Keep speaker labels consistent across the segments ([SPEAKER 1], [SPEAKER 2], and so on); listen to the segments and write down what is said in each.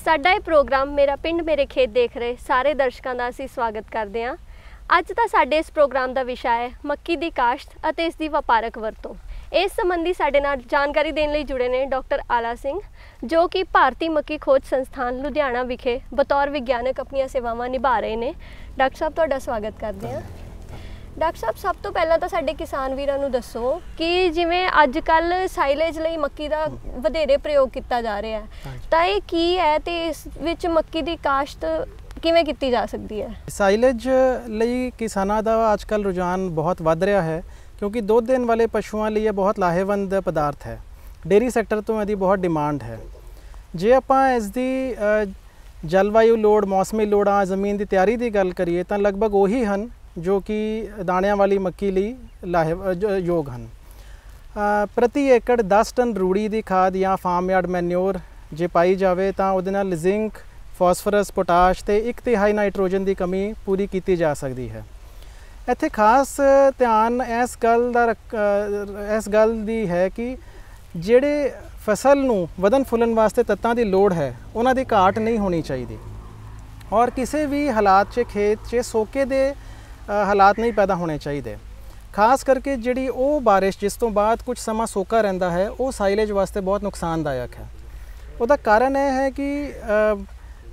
[SPEAKER 1] ਸਾਡਾ ਇਹ ਪ੍ਰੋਗਰਾਮ ਮੇਰਾ ਪਿੰਡ ਮੇਰੇ ਖੇਤ ਦੇਖ ਰਹੇ ਸਾਰੇ ਦਰਸ਼ਕਾਂ ਦਾ ਅਸੀਂ ਸਵਾਗਤ ਕਰਦੇ ਹਾਂ। ਅੱਜ ਦਾ ਸਾਡੇ ਇਸ ਪ੍ਰੋਗਰਾਮ ਦਾ ਵਿਸ਼ਾ ਹੈ ਮੱਕੀ ਦੀ ਕਾਸ਼ਤ ਅਤੇ ਇਸ ਦੀ ਵਪਾਰਕ ਵਰਤੋਂ। ਇਸ ਸੰਬੰਧੀ ਸਾਡੇ ਨਾਲ ਜਾਣਕਾਰੀ ਦੇਣ ਲਈ ਜੁੜੇ ਨੇ ਡਾਕਟਰ ਆਲਾ ਸਿੰਘ, ਜੋ ਕਿ ਭਾਰਤੀ ਮੱਕੀ ਖੋਜ ਸੰਸਥਾਨ ਲੁਧਿਆਣਾ ਵਿਖੇ ਬਤੌਰ ਵਿਗਿਆਨਕ ਆਪਣੀਆਂ ਸੇਵਾਵਾਂ ਨਿਭਾ ਰਹੇ ਨੇ। ਡਾਕਟਰ ਸਾਹਿਬ, ਤੁਹਾਡਾ ਸਵਾਗਤ ਕਰਦੇ ਹਾਂ। ਡਾਕਟਰ ਸਾਹਿਬ, ਸਭ ਤੋਂ ਪਹਿਲਾਂ ਤਾਂ ਸਾਡੇ ਕਿਸਾਨ ਵੀਰਾਂ ਨੂੰ ਦੱਸੋ ਕਿ ਜਿਵੇਂ ਅੱਜ ਕੱਲ੍ਹ ਸਾਈਲੇਜ ਲਈ ਮੱਕੀ ਦਾ ਵਧੇਰੇ ਪ੍ਰਯੋਗ ਕੀਤਾ ਜਾ ਰਿਹਾ ਹੈ, ਤਾਂ ਇਹ ਕੀ ਹੈ ਤੇ ਇਸ ਵਿੱਚ ਮੱਕੀ ਦੀ ਕਾਸ਼ਤ ਕਿਵੇਂ ਕੀਤੀ ਜਾ ਸਕਦੀ ਹੈ?
[SPEAKER 2] ਸਾਈਲੇਜ ਲਈ ਕਿਸਾਨਾਂ ਦਾ ਅੱਜ ਕੱਲ੍ਹ ਰੁਝਾਨ ਬਹੁਤ ਵੱਧ ਰਿਹਾ ਹੈ, ਕਿਉਂਕਿ ਦੁੱਧ ਦੇਣ ਵਾਲੇ ਪਸ਼ੂਆਂ ਲਈ ਇਹ ਬਹੁਤ ਲਾਹੇਵੰਦ ਪਦਾਰਥ ਹੈ। ਡੇਅਰੀ ਸੈਕਟਰ ਤੋਂ ਇਹਦੀ ਬਹੁਤ ਡਿਮਾਂਡ ਹੈ। ਜੇ ਆਪਾਂ ਇਸ ਦੀ ਜਲਵਾਯੂ ਲੋੜ, ਮੌਸਮੀ ਲੋੜਾਂ, ਜ਼ਮੀਨ ਦੀ ਤਿਆਰੀ ਦੀ ਗੱਲ ਕਰੀਏ ਤਾਂ ਲਗਭਗ ਉਹੀ ਹਨ ਜੋ ਕਿ ਦਾਣਿਆਂ ਵਾਲੀ ਮੱਕੀ ਲਈ ਯੋਗ ਹਨ। ਪ੍ਰਤੀ ਏਕੜ 10 ਟਨ ਰੂੜੀ ਦੀ ਖਾਦ ਜਾਂ ਫਾਰਮ ਯਾਰਡ ਮੈਨਿਓਰ ਜੇ ਪਾਈ ਜਾਵੇ ਤਾਂ ਉਹਦੇ ਨਾਲ ਜ਼ਿੰਕ, ਫਾਸਫਰਸ, ਪੋਟਾਸ਼ ਤੇ 1/3 ਨਾਈਟ੍ਰੋਜਨ ਦੀ ਕਮੀ ਪੂਰੀ ਕੀਤੀ ਜਾ ਸਕਦੀ ਹੈ। ਇੱਥੇ ਖਾਸ ਧਿਆਨ ਇਸ ਗੱਲ ਦੀ ਹੈ ਕਿ ਜਿਹੜੇ ਫਸਲ ਨੂੰ ਵਧਣ ਫੁੱਲਣ ਵਾਸਤੇ ਤੱਤਾਂ ਦੀ ਲੋੜ ਹੈ ਉਹਨਾਂ ਦੀ ਘਾਟ ਨਹੀਂ ਹੋਣੀ ਚਾਹੀਦੀ, ਔਰ ਕਿਸੇ ਵੀ ਹਾਲਾਤ 'ਚ ਖੇਤ 'ਚ ਸੋਕੇ ਦੇ ਹਾਲਾਤ ਨਹੀਂ ਪੈਦਾ ਹੋਣੇ ਚਾਹੀਦੇ। ਖਾਸ ਕਰਕੇ ਜਿਹੜੀ ਉਹ ਬਾਰਿਸ਼ ਜਿਸ ਤੋਂ ਬਾਅਦ ਕੁਝ ਸਮਾਂ ਸੋਕਾ ਰਹਿੰਦਾ ਹੈ ਉਹ ਸਾਈਲੇਜ ਵਾਸਤੇ ਬਹੁਤ ਨੁਕਸਾਨਦਾਇਕ ਹੈ। ਉਹਦਾ ਕਾਰਨ ਇਹ ਹੈ ਕਿ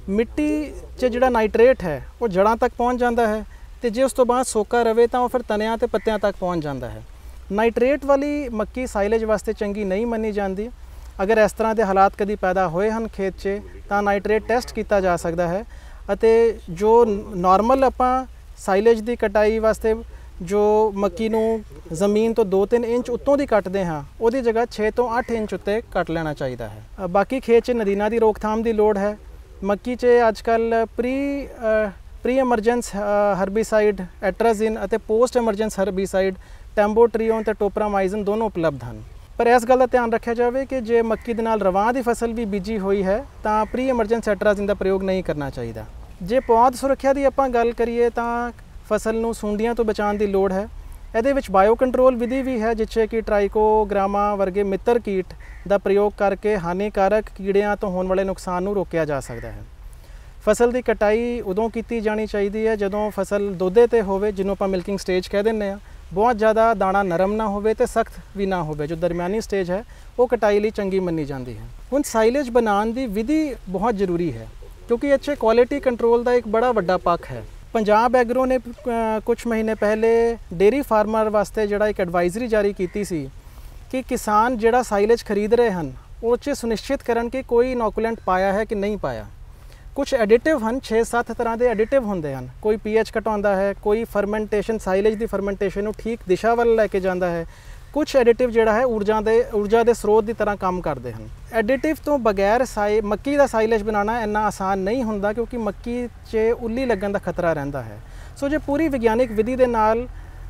[SPEAKER 2] ਮਿੱਟੀ 'ਚ ਜਿਹੜਾ ਨਾਈਟ੍ਰੇਟ ਹੈ ਉਹ ਜੜ੍ਹਾਂ ਤੱਕ ਪਹੁੰਚ ਜਾਂਦਾ ਹੈ, ਅਤੇ ਜੇ ਉਸ ਤੋਂ ਬਾਅਦ ਸੋਕਾ ਰਵੇ ਤਾਂ ਉਹ ਫਿਰ ਤਣਿਆਂ ਅਤੇ ਪੱਤਿਆਂ ਤੱਕ ਪਹੁੰਚ ਜਾਂਦਾ ਹੈ। ਨਾਈਟ੍ਰੇਟ ਵਾਲੀ ਮੱਕੀ ਸਾਈਲੇਜ ਵਾਸਤੇ ਚੰਗੀ ਨਹੀਂ ਮੰਨੀ ਜਾਂਦੀ। ਅਗਰ ਇਸ ਤਰ੍ਹਾਂ ਦੇ ਹਾਲਾਤ ਕਦੀ ਪੈਦਾ ਹੋਏ ਹਨ ਖੇਤ 'ਚ ਤਾਂ ਨਾਈਟ੍ਰੇਟ ਟੈਸਟ ਕੀਤਾ ਜਾ ਸਕਦਾ ਹੈ, ਅਤੇ ਜੋ ਨਾਰਮਲ ਆਪਾਂ ਸਾਈਲੇਜ ਦੀ ਕਟਾਈ ਵਾਸਤੇ ਜੋ ਮੱਕੀ ਨੂੰ ਜ਼ਮੀਨ ਤੋਂ 2-3 ਇੰਚ ਉੱਤੋਂ ਦੀ ਕੱਟਦੇ ਹਾਂ ਉਹਦੀ ਜਗ੍ਹਾ 6 ਤੋਂ 8 ਇੰਚ ਉੱਤੇ ਕੱਟ ਲੈਣਾ ਚਾਹੀਦਾ ਹੈ। ਬਾਕੀ ਖੇਤ 'ਚ ਨਦੀਨਾਂ ਦੀ ਰੋਕਥਾਮ ਦੀ ਲੋੜ ਹੈ। ਮੱਕੀ 'ਚ ਅੱਜ ਕੱਲ੍ਹ ਪ੍ਰੀ ਐਮਰਜੈਂਸ ਹਰਬੀਸਾਈਡ ਐਟਰਾਜ਼ਿਨ ਅਤੇ ਪੋਸਟ ਐਮਰਜੈਂਸ ਹਰਬੀਸਾਈਡ ਟੈਂਬੋਟਰੀਓਨ ਅਤੇ ਟੋਪਰਾਮਾਈਜ਼ਨ ਦੋਨੋਂ ਉਪਲਬਧ ਹਨ। ਪਰ ਇਸ ਗੱਲ ਦਾ ਧਿਆਨ ਰੱਖਿਆ ਜਾਵੇ ਕਿ ਜੇ ਮੱਕੀ ਦੇ ਨਾਲ ਰਵਾਂ ਦੀ ਫਸਲ ਵੀ ਬੀਜੀ ਹੋਈ ਹੈ ਤਾਂ ਪ੍ਰੀ ਐਮਰਜੈਂਸ ਐਟਰਾਜ਼ਿਨ ਦਾ ਪ੍ਰਯੋਗ ਨਹੀਂ ਕਰਨਾ ਚਾਹੀਦਾ। ਜੇ ਪੌਦ ਸੁਰੱਖਿਆ ਦੀ ਆਪਾਂ ਗੱਲ ਕਰੀਏ ਤਾਂ ਫਸਲ ਨੂੰ ਸੁੰਡੀਆਂ ਤੋਂ ਬਚਾਉਣ ਦੀ ਲੋੜ ਹੈ। ਇਹਦੇ ਵਿੱਚ ਬਾਇਓ ਕੰਟਰੋਲ ਵਿਧੀ ਵੀ ਹੈ, ਜਿਸ 'ਚ ਕਿ ਟਰਾਈਕੋਗਰਾਮਾ ਵਰਗੇ ਮਿੱਤਰ ਕੀਟ ਦਾ ਪ੍ਰਯੋਗ ਕਰਕੇ ਹਾਨੀਕਾਰਕ ਕੀੜਿਆਂ ਤੋਂ ਹੋਣ ਵਾਲੇ ਨੁਕਸਾਨ ਨੂੰ ਰੋਕਿਆ ਜਾ ਸਕਦਾ ਹੈ। ਫਸਲ ਦੀ ਕਟਾਈ ਉਦੋਂ ਕੀਤੀ ਜਾਣੀ ਚਾਹੀਦੀ ਹੈ ਜਦੋਂ ਫਸਲ ਦੋਧੇ 'ਤੇ ਹੋਵੇ, ਜਿਹਨੂੰ ਆਪਾਂ ਮਿਲਕਿੰਗ ਸਟੇਜ ਕਹਿ ਦਿੰਦੇ ਹਾਂ। ਬਹੁਤ ਜ਼ਿਆਦਾ ਦਾਣਾ ਨਰਮ ਨਾ ਹੋਵੇ ਅਤੇ ਸਖਤ ਵੀ ਨਾ ਹੋਵੇ। ਜੋ ਦਰਮਿਆਨੀ ਸਟੇਜ ਹੈ ਉਹ ਕਟਾਈ ਲਈ ਚੰਗੀ ਮੰਨੀ ਜਾਂਦੀ ਹੈ। ਹੁਣ ਸਾਈਲੇਜ ਬਣਾਉਣ ਦੀ ਵਿਧੀ ਬਹੁਤ ਜ਼ਰੂਰੀ ਹੈ, ਕਿਉਂਕਿ ਇੱਥੇ ਕੁਆਲਿਟੀ ਕੰਟਰੋਲ ਦਾ ਇੱਕ ਬੜਾ ਵੱਡਾ ਪੱਖ ਹੈ। ਪੰਜਾਬ ਐਗਰੋ ਨੇ ਕੁਝ ਮਹੀਨੇ ਪਹਿਲੇ ਡੇਅਰੀ ਫਾਰਮਰ ਵਾਸਤੇ ਜਿਹੜਾ ਇੱਕ ਐਡਵਾਈਜ਼ਰੀ ਜਾਰੀ ਕੀਤੀ ਸੀ ਕਿ ਕਿਸਾਨ ਜਿਹੜਾ ਸਾਈਲੇਜ ਖਰੀਦ ਰਹੇ ਹਨ ਉਹ 'ਚ ਸੁਨਿਸ਼ਚਿਤ ਕਰਨ ਕਿ ਕੋਈ ਇਨੋਕੂਲੈਂਟ ਪਾਇਆ ਹੈ ਕਿ ਨਹੀਂ ਪਾਇਆ। ਕੁਝ ਐਡੀਟਿਵ ਹਨ, 6-7 ਤਰ੍ਹਾਂ ਦੇ ਐਡੀਟਿਵ ਹੁੰਦੇ ਹਨ। ਕੋਈ pH ਘਟਾਉਂਦਾ ਹੈ, ਕੋਈ ਫਰਮੈਂਟੇਸ਼ਨ, ਸਾਈਲੇਜ ਦੀ ਫਰਮੈਂਟੇਸ਼ਨ ਨੂੰ ਠੀਕ ਦਿਸ਼ਾ ਵੱਲ ਲੈ ਕੇ ਜਾਂਦਾ ਹੈ। ਕੁਝ ਐਡੀਟਿਵ ਜਿਹੜਾ ਹੈ ਊਰਜਾ ਦੇ ਸਰੋਤ ਦੀ ਤਰ੍ਹਾਂ ਕੰਮ ਕਰਦੇ ਹਨ। ਐਡੀਟਿਵ ਤੋਂ ਬਗੈਰ ਮੱਕੀ ਦਾ ਸਾਈਲੇਜ ਬਣਾਉਣਾ ਇੰਨਾ ਆਸਾਨ ਨਹੀਂ ਹੁੰਦਾ, ਕਿਉਂਕਿ ਮੱਕੀ 'ਚ ਉੱਲੀ ਲੱਗਣ ਦਾ ਖਤਰਾ ਰਹਿੰਦਾ ਹੈ। ਸੋ ਜੇ ਪੂਰੀ ਵਿਗਿਆਨਿਕ ਵਿਧੀ ਦੇ ਨਾਲ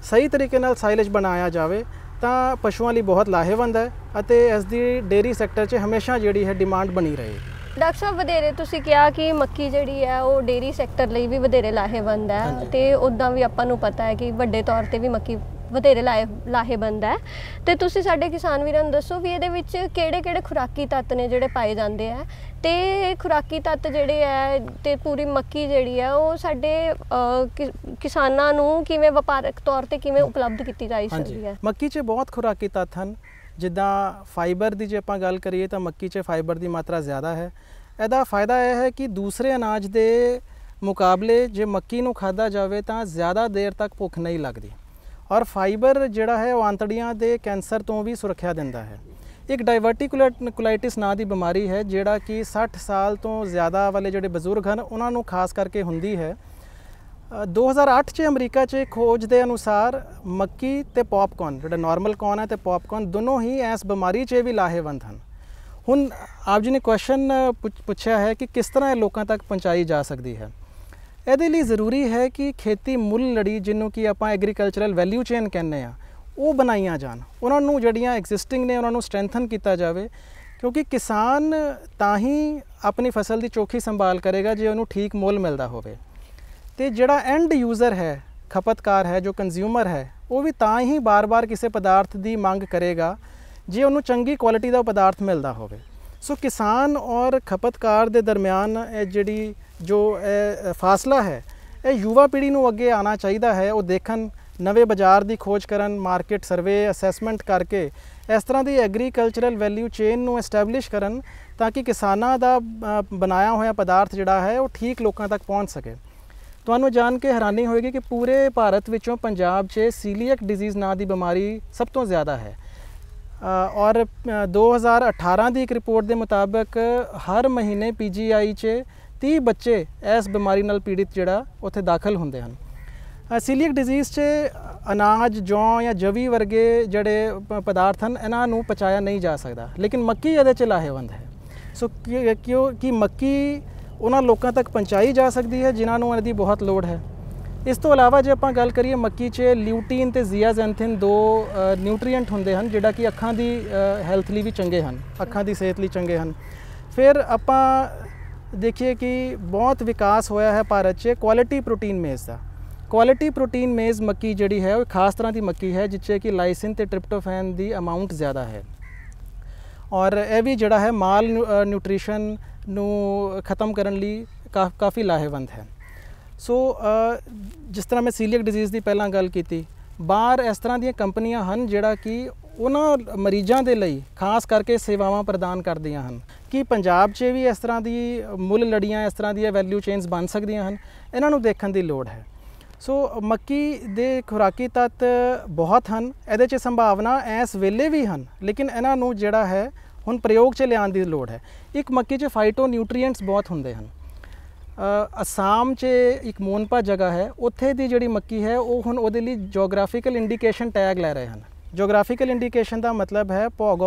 [SPEAKER 2] ਸਹੀ ਤਰੀਕੇ ਨਾਲ ਸਾਈਲੇਜ ਬਣਾਇਆ ਜਾਵੇ ਤਾਂ ਪਸ਼ੂਆਂ ਲਈ ਬਹੁਤ ਲਾਹੇਵੰਦ ਹੈ, ਅਤੇ ਇਸ ਦੀ ਡੇਅਰੀ ਸੈਕਟਰ 'ਚ ਹਮੇਸ਼ਾ ਜਿਹੜੀ ਹੈ ਡਿਮਾਂਡ ਬਣੀ ਰਹੇਗੀ।
[SPEAKER 1] ਡਾਕਟਰ ਸਾਹਿਬ, ਵਧੇਰੇ ਤੁਸੀਂ ਕਿਹਾ ਕਿ ਮੱਕੀ ਜਿਹੜੀ ਹੈ ਉਹ ਡੇਅਰੀ ਸੈਕਟਰ ਲਈ ਵੀ ਵਧੇਰੇ ਲਾਹੇਵੰਦ ਹੈ, ਅਤੇ ਉੱਦਾਂ ਵੀ ਆਪਾਂ ਨੂੰ ਪਤਾ ਹੈ ਕਿ ਵੱਡੇ ਤੌਰ 'ਤੇ ਵੀ ਮੱਕੀ ਵਧੇਰੇ ਲਾਹੇਵੰਦ ਹੈ। ਅਤੇ ਤੁਸੀਂ ਸਾਡੇ ਕਿਸਾਨ ਵੀਰਾਂ ਨੂੰ ਦੱਸੋ ਵੀ ਇਹਦੇ ਵਿੱਚ ਕਿਹੜੇ ਖੁਰਾਕੀ ਤੱਤ ਨੇ ਜਿਹੜੇ ਪਾਏ ਜਾਂਦੇ ਹੈ, ਅਤੇ ਖੁਰਾਕੀ ਤੱਤ ਜਿਹੜੇ ਹੈ ਅਤੇ ਪੂਰੀ ਮੱਕੀ ਜਿਹੜੀ ਹੈ ਉਹ ਸਾਡੇ ਕਿਸਾਨਾਂ ਨੂੰ ਕਿਵੇਂ ਵਪਾਰਕ ਤੌਰ 'ਤੇ ਕਿਵੇਂ ਉਪਲਬਧ ਕੀਤੀ ਜਾ ਸਕਦੀ ਹੈ?
[SPEAKER 2] ਮੱਕੀ 'ਚ ਬਹੁਤ ਖੁਰਾਕੀ ਤੱਤ ਹਨ। ਜਿੱਦਾਂ ਫਾਈਬਰ ਦੀ ਜੇ ਆਪਾਂ ਗੱਲ ਕਰੀਏ ਤਾਂ ਮੱਕੀ 'ਚ ਫਾਈਬਰ ਦੀ ਮਾਤਰਾ ਜ਼ਿਆਦਾ ਹੈ। ਇਹਦਾ ਫਾਇਦਾ ਇਹ ਹੈ ਕਿ ਦੂਸਰੇ ਅਨਾਜ ਦੇ ਮੁਕਾਬਲੇ ਜੇ ਮੱਕੀ ਨੂੰ ਖਾਧਾ ਜਾਵੇ ਤਾਂ ਜ਼ਿਆਦਾ ਦੇਰ ਤੱਕ ਭੁੱਖ ਨਹੀਂ ਲੱਗਦੀ, ਔਰ ਫਾਈਬਰ ਜਿਹੜਾ ਹੈ ਉਹ ਆਂਤੜੀਆਂ ਦੇ ਕੈਂਸਰ ਤੋਂ ਵੀ ਸੁਰੱਖਿਆ ਦਿੰਦਾ ਹੈ। ਇੱਕ ਡਾਇਵਰਟੀਕੁਲਾਈਟਿਸ ਨਾਂ ਦੀ ਬਿਮਾਰੀ ਹੈ ਜਿਹੜਾ ਕਿ 60 ਸਾਲ ਤੋਂ ਜ਼ਿਆਦਾ ਵਾਲੇ ਜਿਹੜੇ ਬਜ਼ੁਰਗ ਹਨ ਉਹਨਾਂ ਨੂੰ ਖਾਸ ਕਰਕੇ ਹੁੰਦੀ ਹੈ। 2008 'ਚ ਅਮਰੀਕਾ 'ਚ ਖੋਜ ਦੇ ਅਨੁਸਾਰ ਮੱਕੀ ਅਤੇ ਪੌਪਕੌਰਨ, ਜਿਹੜਾ ਨਾਰਮਲ ਕੌਰਨ ਹੈ ਅਤੇ ਪੌਪਕੌਰਨ, ਦੋਨੋਂ ਹੀ ਇਸ ਬਿਮਾਰੀ 'ਚ ਵੀ ਲਾਹੇਵੰਦ ਹਨ। ਹੁਣ ਆਪ ਜੀ ਨੇ ਕੁਐਸਚਨ ਪੁੱਛਿਆ ਹੈ ਕਿ ਕਿਸ ਤਰ੍ਹਾਂ ਇਹ ਲੋਕਾਂ ਤੱਕ ਪਹੁੰਚਾਈ ਜਾ ਸਕਦੀ ਹੈ। ਇਹਦੇ ਲਈ ਜ਼ਰੂਰੀ ਹੈ ਕਿ ਖੇਤੀ ਮੁੱਲ ਲੜੀ, ਜਿਹਨੂੰ ਕਿ ਆਪਾਂ ਐਗਰੀਕਲਚਰਲ ਵੈਲਿਊ ਚੇਨ ਕਹਿੰਦੇ ਹਾਂ, ਉਹ ਬਣਾਈਆਂ ਜਾਣ। ਉਹਨਾਂ ਨੂੰ ਜਿਹੜੀਆਂ ਐਗਜ਼ਿਸਟਿੰਗ ਨੇ ਉਹਨਾਂ ਨੂੰ ਸਟਰੈਂਥਨ ਕੀਤਾ ਜਾਵੇ, ਕਿਉਂਕਿ ਕਿਸਾਨ ਤਾਂ ਹੀ ਆਪਣੀ ਫਸਲ ਦੀ ਚੋਖੀ ਸੰਭਾਲ ਕਰੇਗਾ ਜੇ ਉਹਨੂੰ ਠੀਕ ਮੁੱਲ ਮਿਲਦਾ ਹੋਵੇ। ਅਤੇ ਜਿਹੜਾ ਐਂਡ ਯੂਜ਼ਰ ਹੈ, ਖਪਤਕਾਰ ਹੈ, ਜੋ ਕੰਜ਼ਿਊਮਰ ਹੈ, ਉਹ ਵੀ ਤਾਂ ਹੀ ਬਾਰ-ਬਾਰ ਕਿਸੇ ਪਦਾਰਥ ਦੀ ਮੰਗ ਕਰੇਗਾ ਜੇ ਉਹਨੂੰ ਚੰਗੀ ਕੁਆਲਿਟੀ ਦਾ ਪਦਾਰਥ ਮਿਲਦਾ ਹੋਵੇ। ਸੋ ਕਿਸਾਨ ਔਰ ਖਪਤਕਾਰ ਦੇ ਦਰਮਿਆਨ ਇਹ ਜਿਹੜੀ ਜੋ ਫਾਸਲਾ ਹੈ, ਇਹ ਯੁਵਾ ਪੀੜ੍ਹੀ ਨੂੰ ਅੱਗੇ ਆਉਣਾ ਚਾਹੀਦਾ ਹੈ। ਉਹ ਦੇਖਣ, ਨਵੇਂ ਬਾਜ਼ਾਰ ਦੀ ਖੋਜ ਕਰਨ, ਮਾਰਕੀਟ ਸਰਵੇ ਅਸੈਸਮੈਂਟ ਕਰਕੇ ਇਸ ਤਰ੍ਹਾਂ ਦੀ ਐਗਰੀਕਲਚਰਲ ਵੈਲਿਊ ਚੇਨ ਨੂੰ ਐਸਟੈਬਲਿਸ਼ ਕਰਨ ਤਾਂ ਕਿ ਕਿਸਾਨਾਂ ਦਾ ਬਣਾਇਆ ਹੋਇਆ ਪਦਾਰਥ ਜਿਹੜਾ ਹੈ ਉਹ ਠੀਕ ਲੋਕਾਂ ਤੱਕ ਪਹੁੰਚ ਸਕੇ। ਤੁਹਾਨੂੰ ਜਾਣ ਕੇ ਹੈਰਾਨੀ ਹੋਏਗੀ ਕਿ ਪੂਰੇ ਭਾਰਤ ਵਿੱਚੋਂ ਪੰਜਾਬ 'ਚ ਸੀਲੀਅਕ ਡਿਜ਼ੀਜ਼ ਨਾਂ ਦੀ ਬਿਮਾਰੀ ਸਭ ਤੋਂ ਜ਼ਿਆਦਾ ਹੈ ਔਰ 2018 ਦੀ ਇੱਕ ਰਿਪੋਰਟ ਦੇ ਮੁਤਾਬਕ ਹਰ ਮਹੀਨੇ PGI 'ਚ 30 ਬੱਚੇ ਇਸ ਬਿਮਾਰੀ ਨਾਲ ਪੀੜਿਤ ਜਿਹੜਾ ਉੱਥੇ ਦਾਖਲ ਹੁੰਦੇ ਹਨ। ਸੀਲੀਅਕ ਡਿਜ਼ੀਜ਼ 'ਚ ਅਨਾਜ, ਜੌਂ ਜਾਂ ਜਵੀ ਵਰਗੇ ਜਿਹੜੇ ਪਦਾਰਥ ਹਨ ਇਹਨਾਂ ਨੂੰ ਪਚਾਇਆ ਨਹੀਂ ਜਾ ਸਕਦਾ, ਲੇਕਿਨ ਮੱਕੀ ਇਹਦੇ 'ਚ ਲਾਹੇਵੰਦ ਹੈ। ਸੋ ਕਿਉਂਕਿ ਮੱਕੀ ਉਹਨਾਂ ਲੋਕਾਂ ਤੱਕ ਪਹੁੰਚਾਈ ਜਾ ਸਕਦੀ ਹੈ ਜਿਨ੍ਹਾਂ ਨੂੰ ਇਹਦੀ ਬਹੁਤ ਲੋੜ ਹੈ। ਇਸ ਤੋਂ ਇਲਾਵਾ ਜੇ ਆਪਾਂ ਗੱਲ ਕਰੀਏ, ਮੱਕੀ 'ਚ ਲਿਊਟੀਨ ਤੇ ਜ਼ੀਆਜ਼ੈਂਥਿਨ 2 ਨਿਊਟਰੀਐਂਟ ਹੁੰਦੇ ਹਨ ਜਿਹੜਾ ਕਿ ਅੱਖਾਂ ਦੀ ਹੈਲਥ ਲਈ ਵੀ ਚੰਗੇ ਹਨ, ਅੱਖਾਂ ਦੀ ਸਿਹਤ ਲਈ ਚੰਗੇ ਹਨ। ਫਿਰ ਆਪਾਂ ਦੇਖੀਏ ਕਿ ਬਹੁਤ ਵਿਕਾਸ ਹੋਇਆ ਹੈ ਭਾਰਤ 'ਚ ਕੁਆਲਿਟੀ ਪ੍ਰੋਟੀਨ ਮੇਜ਼ ਦਾ। ਕੁਆਲਿਟੀ ਪ੍ਰੋਟੀਨ ਮੇਜ਼ ਮੱਕੀ ਜਿਹੜੀ ਹੈ ਉਹ ਖਾਸ ਤਰ੍ਹਾਂ ਦੀ ਮੱਕੀ ਹੈ ਜਿਸ 'ਚ ਕਿ ਲਾਈਸਿਨ ਤੇ ਟ੍ਰਿਪਟੋਫੈਨ ਦੀ ਅਮਾਊਂਟ ਜ਼ਿਆਦਾ ਹੈ ਔਰ ਇਹ ਵੀ ਜਿਹੜਾ ਹੈ ਮਾਲ ਨਿਊਟ੍ਰੀਸ਼ਨ ਨੂੰ ख़त्म ਕਰਨ ਲਈ ਕਾਫੀ ਲਾਹੇਵੰਦ ਹੈ। ਸੋ ਜਿਸ ਤਰ੍ਹਾਂ ਮੈਂ ਸੀਲੀਅਕ ਡਿਜ਼ੀਜ਼ ਦੀ ਪਹਿਲਾਂ ਗੱਲ ਕੀਤੀ, ਬਾਹਰ ਇਸ ਤਰ੍ਹਾਂ ਦੀਆਂ ਕੰਪਨੀਆਂ ਹਨ ਜਿਹੜਾ ਕਿ ਉਹਨਾਂ ਮਰੀਜ਼ਾਂ ਦੇ ਲਈ ਖਾਸ ਕਰਕੇ ਸੇਵਾਵਾਂ ਪ੍ਰਦਾਨ ਕਰਦੀਆਂ ਹਨ। ਕਿ ਪੰਜਾਬ 'ਚ ਵੀ ਇਸ ਤਰ੍ਹਾਂ ਦੀ ਮੁੱਲ ਲੜੀਆਂ, ਇਸ ਤਰ੍ਹਾਂ ਦੀਆਂ ਵੈਲਿਊ ਚੇਨਸ ਬਣ ਸਕਦੀਆਂ ਹਨ, ਇਹਨਾਂ ਨੂੰ ਦੇਖਣ ਦੀ ਲੋੜ ਹੈ। ਸੋ ਮੱਕੀ ਦੇ ਖੁਰਾਕੀ ਤੱਤ ਬਹੁਤ ਹਨ, ਇਹਦੇ 'ਚ ਸੰਭਾਵਨਾ ਇਸ ਵੇਲੇ ਵੀ ਹਨ, ਲੇਕਿਨ ਇਹਨਾਂ ਨੂੰ ਜਿਹੜਾ ਹੈ ਹੁਣ ਪ੍ਰਯੋਗ 'ਚ ਲਿਆਉਣ ਦੀ ਲੋੜ ਹੈ। ਇੱਕ ਮੱਕੀ 'ਚ ਫਾਈਟੋ ਨਿਊਟਰੀਐਂਟਸ ਬਹੁਤ ਹੁੰਦੇ ਹਨ। ਅਸਾਮ 'ਚ ਇੱਕ ਮੋਨਪਾ ਜਗ੍ਹਾ ਹੈ, ਉੱਥੇ ਦੀ ਜਿਹੜੀ ਮੱਕੀ ਹੈ ਉਹ ਹੁਣ ਉਹਦੇ ਲਈ ਜੀਓਗ੍ਰਾਫੀਕਲ ਇੰਡੀਕੇਸ਼ਨ ਟੈਗ ਲੈ ਰਹੇ ਹਨ। ਜੀਓਗ੍ਰਾਫੀਕਲ ਇੰਡੀਕੇਸ਼ਨ ਦਾ ਮਤਲਬ ਹੈ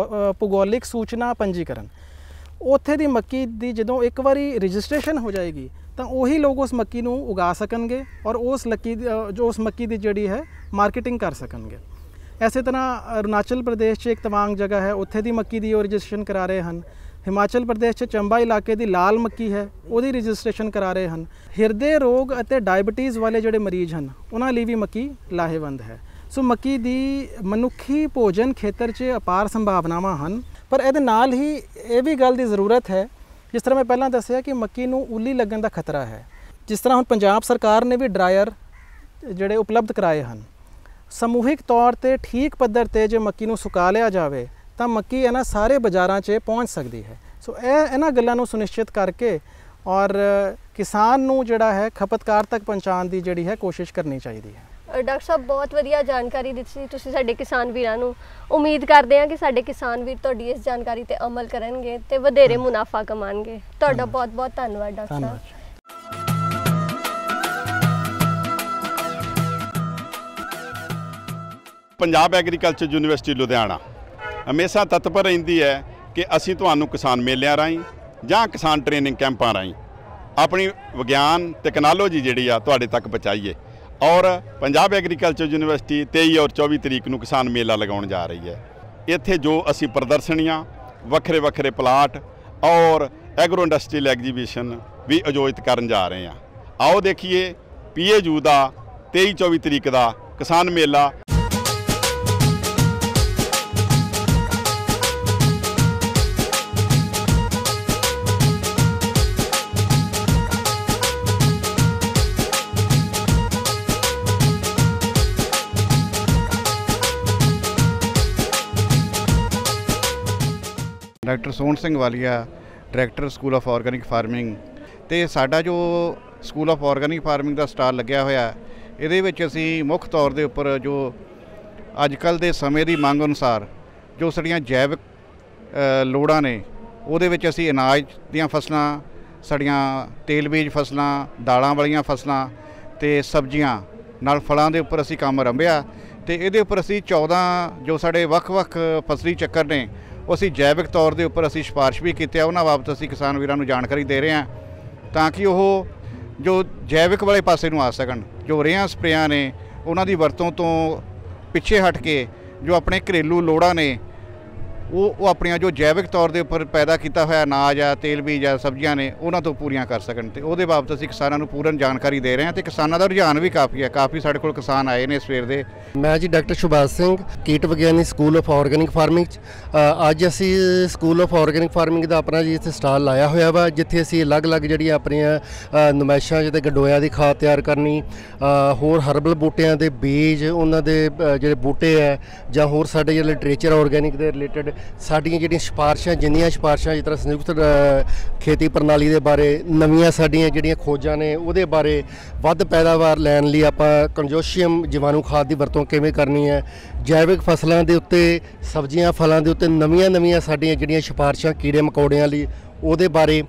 [SPEAKER 2] ਭੂਗੋਲਿਕ ਸੂਚਨਾ ਪੰਜੀਕਰਨ। ਉੱਥੇ ਦੀ ਮੱਕੀ ਦੀ ਜਦੋਂ ਇੱਕ ਵਾਰੀ ਰਜਿਸਟ੍ਰੇਸ਼ਨ ਹੋ ਜਾਏਗੀ ਤਾਂ ਉਹੀ ਲੋਕ ਉਸ ਮੱਕੀ ਨੂੰ ਉਗਾ ਸਕਣਗੇ ਔਰ ਉਸ ਮੱਕੀ ਦੀ ਜਿਹੜੀ ਹੈ ਮਾਰਕੀਟਿੰਗ ਕਰ ਸਕਣਗੇ। ਇਸੇ ਤਰ੍ਹਾਂ ਅਰੁਣਾਚਲ ਪ੍ਰਦੇਸ਼ 'ਚ ਇੱਕ ਤਵਾਂਗ ਜਗ੍ਹਾ ਹੈ, ਉੱਥੇ ਦੀ ਮੱਕੀ ਦੀ ਉਹ ਰਜਿਸਟ੍ਰੇਸ਼ਨ ਕਰਾ ਰਹੇ ਹਨ। ਹਿਮਾਚਲ ਪ੍ਰਦੇਸ਼ 'ਚ ਚੰਬਾ ਇਲਾਕੇ ਦੀ ਲਾਲ ਮੱਕੀ ਹੈ, ਉਹਦੀ ਰਜਿਸਟ੍ਰੇਸ਼ਨ ਕਰਾ ਰਹੇ ਹਨ। ਹਿਰਦੇ ਰੋਗ ਅਤੇ ਡਾਇਬਟੀਜ਼ ਵਾਲੇ ਜਿਹੜੇ ਮਰੀਜ਼ ਹਨ ਉਹਨਾਂ ਲਈ ਵੀ ਮੱਕੀ ਲਾਹੇਵੰਦ ਹੈ। ਸੋ ਮੱਕੀ ਦੀ ਮਨੁੱਖੀ ਭੋਜਨ ਖੇਤਰ 'ਚ ਅਪਾਰ ਸੰਭਾਵਨਾਵਾਂ ਹਨ, ਪਰ ਇਹਦੇ ਨਾਲ ਹੀ ਇਹ ਵੀ ਗੱਲ ਦੀ ਜ਼ਰੂਰਤ ਹੈ, ਜਿਸ ਤਰ੍ਹਾਂ ਮੈਂ ਪਹਿਲਾਂ ਦੱਸਿਆ ਕਿ ਮੱਕੀ ਨੂੰ ਉੱਲੀ ਲੱਗਣ ਦਾ ਖਤਰਾ ਹੈ। ਜਿਸ ਤਰ੍ਹਾਂ ਹੁਣ ਪੰਜਾਬ ਸਰਕਾਰ ਨੇ ਵੀ ਡਰਾਇਰ ਜਿਹੜੇ ਉਪਲਬਧ ਕਰਾਏ ਹਨ। ਸਮੂਹਿਕ ਤੌਰ 'ਤੇ ਠੀਕ ਪੱਧਰ 'ਤੇ ਜੇ ਮੱਕੀ ਨੂੰ ਸੁਕਾ ਲਿਆ ਜਾਵੇ ਤਾਂ ਮੱਕੀ ਇਹਨਾਂ ਸਾਰੇ ਬਾਜ਼ਾਰਾਂ 'ਚ ਪਹੁੰਚ ਸਕਦੀ ਹੈ। ਸੋ ਇਹਨਾਂ ਗੱਲਾਂ ਨੂੰ ਸੁਨਿਸ਼ਚਿਤ ਕਰਕੇ ਔਰ ਕਿਸਾਨ ਨੂੰ ਜਿਹੜਾ ਹੈ ਖਪਤਕਾਰ ਤੱਕ ਪਹੁੰਚਾਉਣ ਦੀ ਜਿਹੜੀ ਹੈ ਕੋਸ਼ਿਸ਼ ਕਰਨੀ ਚਾਹੀਦੀ ਹੈ।
[SPEAKER 1] ਡਾਕਟਰ ਸਾਹਿਬ ਬਹੁਤ ਵਧੀਆ ਜਾਣਕਾਰੀ ਦਿੱਤੀ ਤੁਸੀਂ ਸਾਡੇ ਕਿਸਾਨ ਵੀਰਾਂ ਨੂੰ। ਉਮੀਦ ਕਰਦੇ ਹਾਂ ਕਿ ਸਾਡੇ ਕਿਸਾਨ ਵੀਰ ਤੁਹਾਡੀ ਇਸ ਜਾਣਕਾਰੀ ਤੇ ਅਮਲ ਕਰਨਗੇ ਤੇ ਵਧੇਰੇ ਮੁਨਾਫਾ ਕਮਾਉਣਗੇ। ਤੁਹਾਡਾ ਬਹੁਤ ਬਹੁਤ ਧੰਨਵਾਦ ਡਾਕਟਰ ਸਾਹਿਬ।
[SPEAKER 3] ਪੰਜਾਬ ਐਗਰੀਕਲਚਰ ਯੂਨੀਵਰਸਿਟੀ ਲੁਧਿਆਣਾ ਹਮੇਸ਼ਾ ਤਤਪਰ ਰਹਿੰਦੀ ਹੈ ਕਿ ਅਸੀਂ ਤੁਹਾਨੂੰ ਕਿਸਾਨ ਮੇਲਿਆਂ ਰਾਹੀਂ ਜਾਂ ਕਿਸਾਨ ਟ੍ਰੇਨਿੰਗ ਕੈਂਪਾਂ ਰਾਹੀਂ ਆਪਣੀ ਵਿਗਿਆਨ ਟੈਕਨੋਲੋਜੀ ਜਿਹੜੀ ਆ ਤੁਹਾਡੇ ਤੱਕ ਪਹੁੰਚਾਈਏ। ਔਰ ਪੰਜਾਬ ਐਗਰੀਕਲਚਰ ਯੂਨੀਵਰਸਿਟੀ 23 ਔਰ 24 ਤਰੀਕ ਨੂੰ ਕਿਸਾਨ ਮੇਲਾ ਲਗਾਉਣ ਜਾ ਰਹੀ ਹੈ। ਇੱਥੇ ਜੋ ਅਸੀਂ ਪ੍ਰਦਰਸ਼ਨੀਆਂ, ਵੱਖਰੇ ਵੱਖਰੇ ਪਲਾਟ ਔਰ ਐਗਰੋ ਇੰਡਸਟਰੀਅਲ ਐਗਜੀਬਿਸ਼ਨ ਵੀ ਆਯੋਜਿਤ ਕਰਨ ਜਾ ਰਹੇ ਹਾਂ। ਆਓ ਦੇਖੀਏ PAU ਦਾ 23-24 ਤਰੀਕ ਦਾ ਕਿਸਾਨ ਮੇਲਾ।
[SPEAKER 4] Doctor Sohan Singh Walia, director school of organic farming. ਤੇ ਸਾਡਾ ਜੋ school of organic farming the stall ਲੱਗਿਆ ਹੋਇਆ, ਇਹਦੇ ਵਿੱਚ ਅਸੀਂ ਮੁੱਖ ਤੌਰ ਦੇ ਉੱਪਰ ਜੋ ਅੱਜ ਕੱਲ੍ਹ ਦੇ ਸਮੇਂ ਦੀ ਮੰਗ ਅਨੁਸਾਰ ਜੋ ਸਾਡੀਆਂ ਜੈਵਿਕ ਲੋੜਾਂ ਨੇ, ਉਹਦੇ ਵਿੱਚ ਅਸੀਂ ਅਨਾਜ ਦੀਆਂ ਫਸਲਾਂ, ਸਾਡੀਆਂ ਤੇਲ ਬੀਜ ਫਸਲਾਂ, ਦਾਲਾਂ ਵਾਲੀਆਂ ਫਸਲਾਂ ਤੇ ਸਬਜ਼ੀਆਂ ਨਾਲ ਫਲਾਂ ਦੇ ਉੱਪਰ ਅਸੀਂ ਕੰਮ ਆਰੰਭਿਆ। ਤੇ ਇਹਦੇ ਉੱਪਰ ਅਸੀਂ 14 ਜੋ ਸਾਡੇ ਵੱਖ-ਵੱਖ ਫਸਲੀ ਚੱਕਰ ਨੇ ਉਹ ਅਸੀਂ ਜੈਵਿਕ ਤੌਰ ਦੇ ਉੱਪਰ ਅਸੀਂ ਸਿਫਾਰਿਸ਼ ਵੀ ਕੀਤੀ ਆ। ਉਹਨਾਂ ਬਾਬਤ ਅਸੀਂ ਕਿਸਾਨ ਵੀਰਾਂ ਨੂੰ ਜਾਣਕਾਰੀ ਦੇ ਰਹੇ ਹਾਂ ਤਾਂ ਕਿ ਉਹ ਜੋ ਜੈਵਿਕ ਵਾਲੇ ਪਾਸੇ ਨੂੰ ਆ ਸਕਣ। ਜੋ ਰੇਹਾਂ ਸਪਰੇਆਂ ਨੇ ਉਹਨਾਂ ਦੀ ਵਰਤੋਂ ਤੋਂ ਪਿੱਛੇ ਹਟ ਕੇ ਜੋ ਆਪਣੇ ਘਰੇਲੂ ਲੋੜਾਂ ਨੇ ਉਹ ਆਪਣੀਆਂ ਜੋ ਜੈਵਿਕ ਤੌਰ ਦੇ ਉੱਪਰ ਪੈਦਾ ਕੀਤਾ ਹੋਇਆ ਅਨਾਜ ਆ, ਤੇਲ ਬੀਜ ਆ, ਸਬਜ਼ੀਆਂ ਨੇ, ਉਹਨਾਂ ਤੋਂ ਪੂਰੀਆਂ ਕਰ ਸਕਣ। ਤੇ ਉਹਦੇ ਬਾਬਤ ਅਸੀਂ ਕਿਸਾਨਾਂ ਨੂੰ ਪੂਰਨ ਜਾਣਕਾਰੀ ਦੇ ਰਹੇ ਹਾਂ ਤੇ ਕਿਸਾਨਾਂ ਦਾ ਰੁਝਾਨ ਵੀ ਕਾਫੀ ਹੈ। ਕਾਫੀ ਸਾਡੇ ਕੋਲ ਕਿਸਾਨ ਆਏ ਨੇ ਸਵੇਰ ਦੇ।
[SPEAKER 5] ਮੈਂ ਜੀ ਡਾਕਟਰ ਸੁਭਾਸ਼ ਸਿੰਘ, ਕੀਟ ਵਿਗਿਆਨੀ ਸਕੂਲ ਆਫ ਆਰਗੈਨਿਕ ਫਾਰਮਿੰਗ 'ਚ ਅੱਜ ਅਸੀਂ ਸਕੂਲ ਆਫ ਆਰਗੈਨਿਕ ਫਾਰਮਿੰਗ ਦਾ ਆਪਣਾ ਜੀ ਇੱਥੇ ਸਟਾਲ ਲਾਇਆ ਹੋਇਆ ਵਾ, ਜਿੱਥੇ ਅਸੀਂ ਅਲੱਗ-ਅਲੱਗ ਜਿਹੜੀਆਂ ਆਪਣੀਆਂ ਨੁਮਾਇਸ਼ਾਂ ਜਿੱਦਾਂ ਗੰਡੋਇਆਂ ਦੀ ਖਾਦ ਤਿਆਰ ਕਰਨੀ, ਹੋਰ ਹਰਬਲ ਬੂਟਿਆਂ ਦੇ ਬੀਜ, ਉਹਨਾਂ ਦੇ ਜਿਹੜੇ ਬੂਟੇ ਹੈ, ਜਾਂ ਹੋਰ ਸਾਡੇ ਜਿਹੜੇ ਲਿਟਰੇਚਰ ਆਰਗੈਨਿਕ ਦੇ ਰਿਲੇਟਡ ਸਾਡੀਆਂ ਜਿਹੜੀਆਂ ਸਿਫਾਰਸ਼ਾਂ, ਜਿੰਨੀਆਂ ਸਿਫਾਰਸ਼ਾਂ ਜਿਸ ਤਰ੍ਹਾਂ ਸੰਯੁਕਤ ਖੇਤੀ ਪ੍ਰਣਾਲੀ ਦੇ ਬਾਰੇ, ਨਵੀਆਂ ਸਾਡੀਆਂ ਜਿਹੜੀਆਂ ਖੋਜਾਂ ਨੇ ਉਹਦੇ ਬਾਰੇ, ਵੱਧ ਪੈਦਾਵਾਰ ਲੈਣ ਲਈ ਆਪਾਂ ਕੰਜੋਸ਼ੀਅਮ ਜੀਵਾਣੂ ਖਾਦ ਦੀ ਵਰਤੋਂ ਕਿਵੇਂ ਕਰਨੀ ਹੈ, ਜੈਵਿਕ ਫਸਲਾਂ ਦੇ ਉੱਤੇ, ਸਬਜ਼ੀਆਂ ਫਲਾਂ ਦੇ ਉੱਤੇ ਨਵੀਆਂ ਸਾਡੀਆਂ ਜਿਹੜੀਆਂ ਸਿਫਾਰਸ਼ਾਂ ਕੀੜੇ ਮਕੌੜਿਆਂ ਲਈ ਉਹਦੇ ਬਾਰੇ,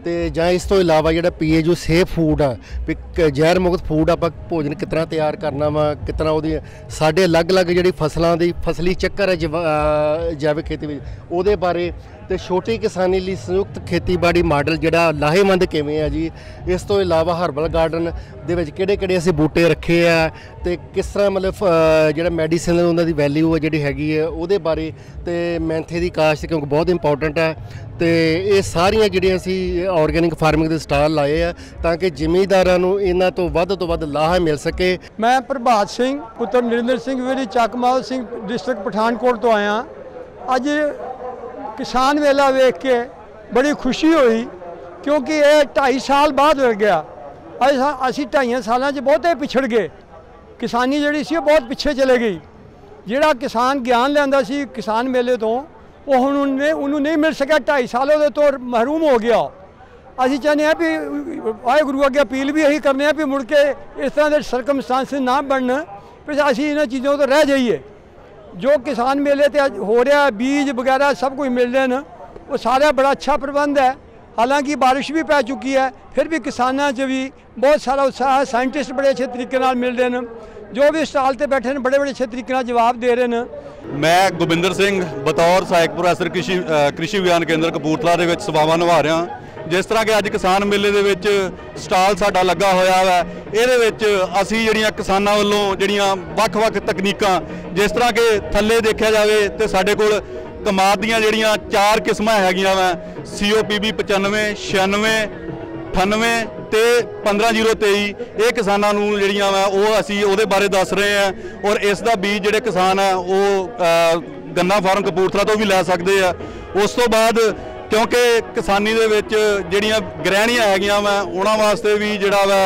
[SPEAKER 5] ਤੇ ਜਾਂ ਇਸ ਤੋਂ ਇਲਾਵਾ ਜਿਹੜਾ PAU ਸੇਫ ਫੂਡ ਆ, ਵੀ ਜ਼ਹਿਰ ਮੁਕਤ ਫੂਡ ਆਪਾਂ ਭੋਜਨ ਕਿਸ ਤਰ੍ਹਾਂ ਤਿਆਰ ਕਰਨਾ ਵਾ, ਕਿਸ ਤਰ੍ਹਾਂ ਉਹਦੀ ਸਾਡੇ ਅਲੱਗ-ਅਲੱਗ ਜਿਹੜੀ ਫਸਲਾਂ ਦੀ ਫਸਲੀ ਚੱਕਰ ਹੈ ਜੈਵਿਕ ਖੇਤੀ ਵਿੱਚ, ਉਹਦੇ ਬਾਰੇ, ਤੇ ਛੋਟੀ ਕਿਸਾਨੀ ਲਈ ਸੰਯੁਕਤ ਖੇਤੀਬਾੜੀ ਮਾਡਲ ਜਿਹੜਾ ਲਾਹੇਵੰਦ ਕਿਵੇਂ ਆ ਜੀ। ਇਸ ਤੋਂ ਇਲਾਵਾ ਹਰਬਲ ਗਾਰਡਨ ਦੇ ਵਿੱਚ ਕਿਹੜੇ ਅਸੀਂ ਬੂਟੇ ਰੱਖੇ ਆ, ਤੇ ਕਿਸ ਤਰ੍ਹਾਂ ਮਤਲਬ ਜਿਹੜਾ ਮੈਡੀਸਨ ਉਹਨਾਂ ਦੀ ਵੈਲਿਊ ਹੈ ਜਿਹੜੀ ਹੈਗੀ ਹੈ ਉਹਦੇ ਬਾਰੇ, ਤੇ ਮੈਂਥੇ ਦੀ ਕਾਸ਼ਤ ਕਿਉਂਕਿ ਬਹੁਤ ਇੰਪੋਰਟੈਂਟ ਹੈ। ਤੇ ਇਹ ਸਾਰੀਆਂ ਜਿਹੜੀਆਂ ਅਸੀਂ ਆਰਗੈਨਿਕ ਫਾਰਮਿੰਗ ਦੇ ਸਟਾਲ ਲਾਏ ਆ ਤਾਂ ਕਿ ਜ਼ਿਮੀਂਦਾਰਾਂ ਨੂੰ ਇਹਨਾਂ ਤੋਂ ਵੱਧ ਲਾਹਾ ਮਿਲ ਸਕੇ।
[SPEAKER 6] ਮੈਂ ਪ੍ਰਭਾਤ ਸਿੰਘ ਪੁੱਤਰ ਨਰਿੰਦਰ ਸਿੰਘ ਵੀਰੀ ਚੱਕਮਾਲ ਸਿੰਘ ਡਿਸਟ੍ਰਿਕਟ ਪਠਾਨਕੋਟ ਤੋਂ ਆਇਆ। ਅੱਜ किसान मेला वेख के बड़ी खुशी हुई क्योंकि ये 2.5 साल बाद हो गया। असी 2.5 सालों बहुते पिछड़ गए, किसानी जी सी बहुत पिछे चले गई। जोड़ा किसान ज्ञान लिया सी किसान मेले तो वो हुण उन्होंने नहीं मिल सका, 2.5 सालों के तो महरूम हो गया। असी चाहते हैं भी वाहेगुरू अगे अपील भी यही करने भी मुड़ के इस तरह के सरकमस्टांसिस ना बनन, फिर असी इन्हां चीज़ों तो रह जाइए। जो किसान मेले ते हो रहा है, बीज वगैरह सब कुछ मिल रहे हैं, वो सारा बड़ा अच्छा प्रबंध है। हालांकि बारिश भी पै चुकी है, फिर भी किसानों च भी बहुत सारा उत्साह है। साइंटिस्ट बड़े अच्छे तरीके नाल मिल रहे हैं, जो भी स्टाल ते बैठे हैं बड़े अच्छे तरीके नाल जवाब दे रहे हैं।
[SPEAKER 7] मैं गोबिंदर सिंह बतौर सहायक प्रोफैसर कृषि विज्ञान केंद्र कपूरथला दे विच सेवावां निभा रहा। जिस तरह के अज किसान मेले दे विच स्टाल साडा लगा होया है, इहदे विच असीं जिहड़ियां किसानां वल्लों जिहड़ियां वख-वख तकनीकां, जिस तरह के थल्ले देखिया जावे ते साडे कोल कमाद दीयां जिहड़ियां 4 किस्मां हैगियां वा, COPB 95, 96, 98 ते 15023। ये किसानां नूं जिहड़ियां वा वो असीं उहदे बारे दस रहे हैं। और इस दा बीज जिहड़े किसान है वो गन्ना फार्म कपूरथला तो भी लै सकदे आ। उस तो बाद क्योंकि किसानी दे विच जिहड़ियां गृहणियां हैगियां वा उहनां वास्ते भी जिहड़ा वा